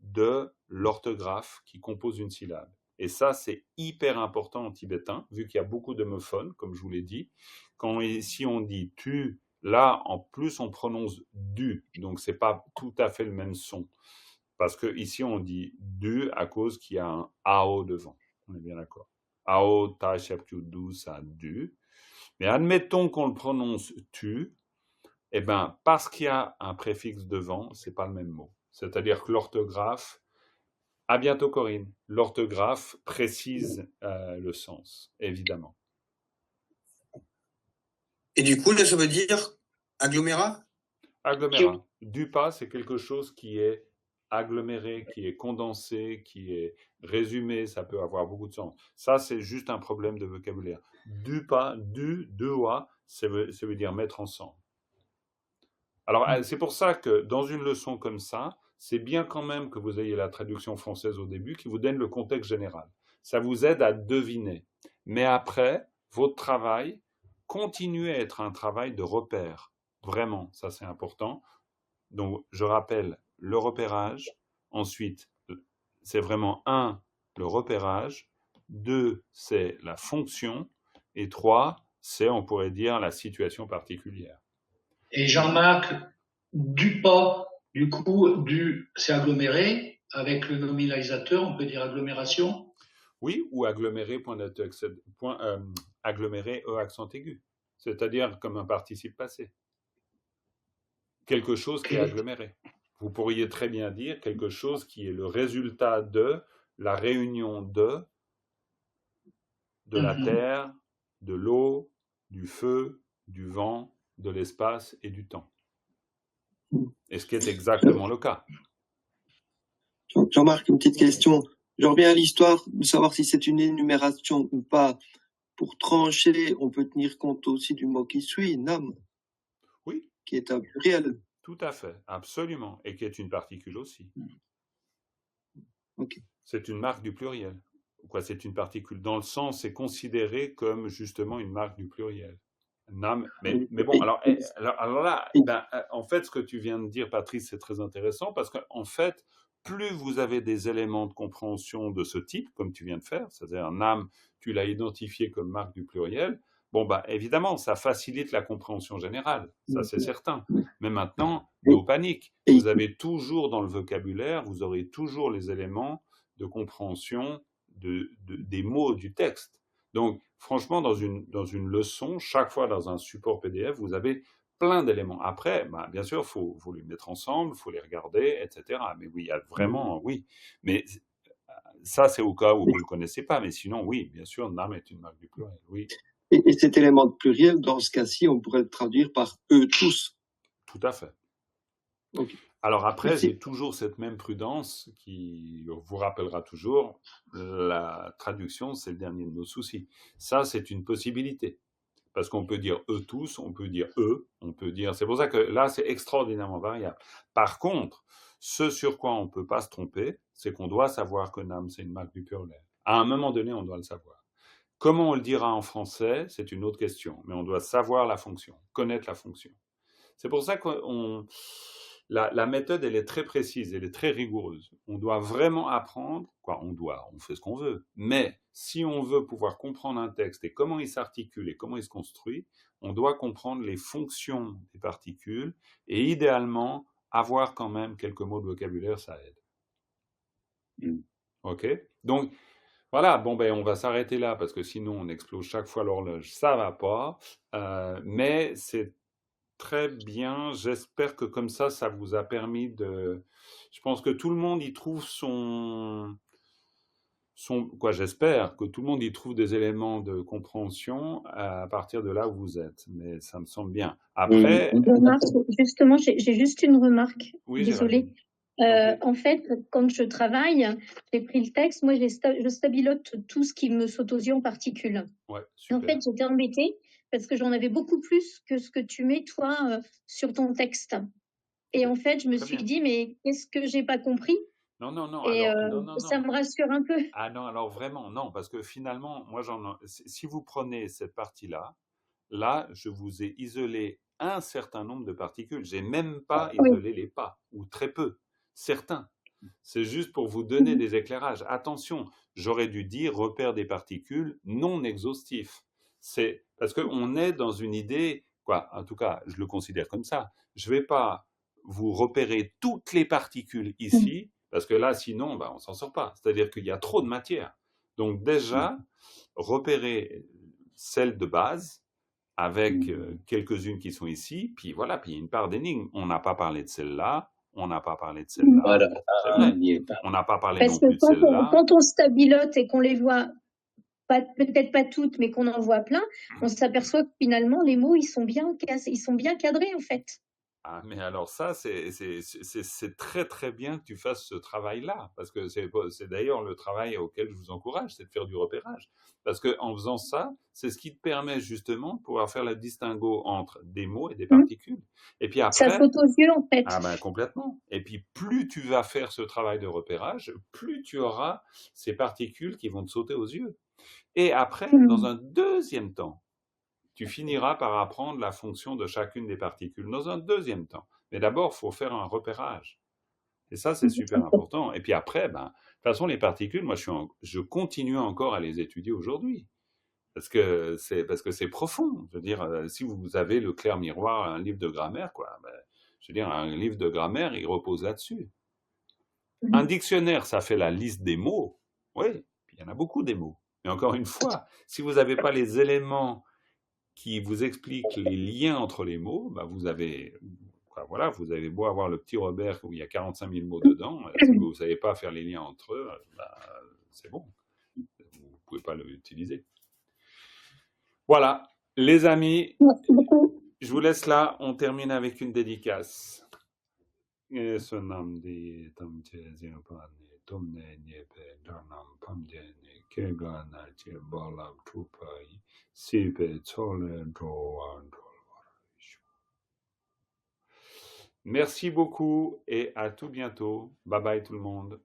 de l'orthographe qui compose une syllabe. Et ça, c'est hyper important en tibétain, vu qu'il y a beaucoup d'homophones, comme je vous l'ai dit. Quand ici on dit tu, là, en plus, on prononce du. Donc, c'est pas tout à fait le même son. Parce que ici on dit du à cause qu'il y a un ao devant. On est bien d'accord. Ao, ta, sheptu, du, ça, du. Mais admettons qu'on le prononce tu, eh ben, parce qu'il y a un préfixe devant, c'est pas le même mot. C'est-à-dire que l'orthographe, à bientôt Corinne, l'orthographe précise le sens, évidemment. Et du coup, là, ça veut dire agglomérat? Agglomérat. Du pas, c'est quelque chose qui est aggloméré, qui est condensé, qui est résumé, ça peut avoir beaucoup de sens. Ça, c'est juste un problème de vocabulaire. Du pas, deux oa, ça veut dire mettre ensemble. Alors, c'est pour ça que dans une leçon comme ça, c'est bien quand même que vous ayez la traduction française au début qui vous donne le contexte général. Ça vous aide à deviner. Mais après, votre travail continue à être un travail de repère. Vraiment, ça c'est important. Donc, je rappelle le repérage. Ensuite, c'est vraiment 1, le repérage. 2, c'est la fonction. Et 3, c'est, on pourrait dire, la situation particulière. Et Jean-Marc, du pas, du coup, c'est aggloméré. Avec le nominalisateur, on peut dire agglomération. Oui, ou aggloméré, aggloméré, E accent aigu. C'est-à-dire comme un participe passé. Quelque chose qui est aggloméré. Vous pourriez très bien dire quelque chose qui est le résultat de la réunion de la terre, de l'eau, du feu, du vent, de l'espace et du temps. Et ce qui est exactement le cas. Jean-Marc, une petite question. Je reviens à l'histoire de savoir si c'est une énumération ou pas. Pour trancher, on peut tenir compte aussi du mot qui suit, nam. Oui. Qui est un pluriel. Tout à fait, absolument. Et qui est une particule aussi. Okay. C'est une marque du pluriel. Quoi, c'est une particule. Dans le sens, c'est considéré comme justement une marque du pluriel. Nam, mais bon, alors là, en fait, ce que tu viens de dire, Patrice, c'est très intéressant parce qu'en fait, plus vous avez des éléments de compréhension de ce type, comme tu viens de faire, c'est-à-dire nam, tu l'as identifié comme marque du pluriel, bon, évidemment, ça facilite la compréhension générale, ça c'est certain. Mais maintenant, no panique. Vous avez toujours dans le vocabulaire, vous aurez toujours les éléments de compréhension des mots du texte. Donc, franchement, dans une leçon, chaque fois dans un support PDF, vous avez plein d'éléments. Après, bien sûr, il faut les mettre ensemble, il faut les regarder, etc. Mais oui, il y a vraiment, oui. Mais ça, c'est au cas où vous ne le connaissez pas. Mais sinon, oui, bien sûr, nam est une marque du pluriel, oui. Et cet élément de pluriel, dans ce cas-ci, on pourrait le traduire par eux tous. Tout à fait. Okay. Alors après, j'ai toujours cette même prudence qui vous rappellera toujours, la traduction, c'est le dernier de nos soucis. Ça, c'est une possibilité. Parce qu'on peut dire eux tous, on peut dire eux, on peut dire... C'est pour ça que là, c'est extraordinairement variable. Par contre, ce sur quoi on ne peut pas se tromper, c'est qu'on doit savoir que nam, c'est une marque du pluriel. À un moment donné, on doit le savoir. Comment on le dira en français, c'est une autre question. Mais on doit savoir la fonction, connaître la fonction. C'est pour ça que la méthode, elle est très précise, elle est très rigoureuse. On doit vraiment apprendre, on fait ce qu'on veut. Mais si on veut pouvoir comprendre un texte et comment il s'articule et comment il se construit, on doit comprendre les fonctions des particules et idéalement, avoir quand même quelques mots de vocabulaire, ça aide. OK ? Donc, voilà, on va s'arrêter là parce que sinon on explose chaque fois l'horloge, ça va pas. Mais c'est très bien, j'espère que comme ça vous a permis de... Je pense que tout le monde y trouve j'espère que tout le monde y trouve des éléments de compréhension à partir de là où vous êtes. Mais ça me semble bien. Après... Justement, j'ai juste une remarque. Oui, désolée. En fait, quand je travaille, j'ai pris le texte, moi je stabilote tout ce qui me saute aux yeux en particules. Ouais, super. En fait, j'étais embêtée parce que j'en avais beaucoup plus que ce que tu mets, toi, sur ton texte. Et en fait, je me Très suis bien. dit, mais qu'est-ce que j'ai pas compris? Non, non, non. Et Alors, non, ça non. me rassure un peu. Ah non, alors vraiment, non, parce que finalement, moi, si vous prenez cette partie-là, là, je vous ai isolé un certain nombre de particules. J'ai même pas Oui. isolé les pas, ou très peu, certains. C'est juste pour vous donner des éclairages. Attention, j'aurais dû dire repère des particules non exhaustif. C'est parce qu'on est dans une idée, quoi, en tout cas, je le considère comme ça. Je ne vais pas vous repérer toutes les particules ici, parce que là, sinon, on ne s'en sort pas. C'est-à-dire qu'il y a trop de matière. Donc déjà, repérer celles de base, avec quelques-unes qui sont ici, puis voilà, puis il y a une part d'énigmes. On n'a pas parlé de celle-là, on n'a pas parlé de celle-là, Voilà, c'est vrai. n'y est pas. On n'a pas parlé Parce non que plus de celle-là. quand on stabilote et qu'on les voit, peut-être pas toutes, mais qu'on en voit plein, on s'aperçoit que finalement, les mots, ils sont bien cadrés, en fait. Ah, mais alors ça, c'est très très bien que tu fasses ce travail-là, parce que c'est d'ailleurs le travail auquel je vous encourage, c'est de faire du repérage. Parce qu'en faisant ça, c'est ce qui te permet justement de pouvoir faire le distinguo entre des mots et des particules. Et puis Ça après, saute aux yeux, en fait. ah ben complètement. Et puis plus tu vas faire ce travail de repérage, plus tu auras ces particules qui vont te sauter aux yeux. Et après, dans un deuxième temps, tu finiras par apprendre la fonction de chacune des particules dans un deuxième temps. Mais d'abord, il faut faire un repérage. Et ça, c'est super important. Et puis après, de toute façon, les particules, moi, je continue encore à les étudier aujourd'hui. Parce que c'est profond. Je veux dire, si vous avez le clair miroir, un livre de grammaire, quoi, je veux dire, un livre de grammaire, il repose là-dessus. Un dictionnaire, ça fait la liste des mots. Oui, puis il y en a beaucoup des mots. Mais encore une fois, si vous n'avez pas les éléments qui vous expliquent les liens entre les mots, vous avez beau avoir le petit Robert où il y a 45 000 mots dedans, si vous ne savez pas faire les liens entre eux, c'est bon. Vous ne pouvez pas l'utiliser. Voilà, les amis, je vous laisse là, on termine avec une dédicace. Merci beaucoup et à tout bientôt. Bye bye tout le monde.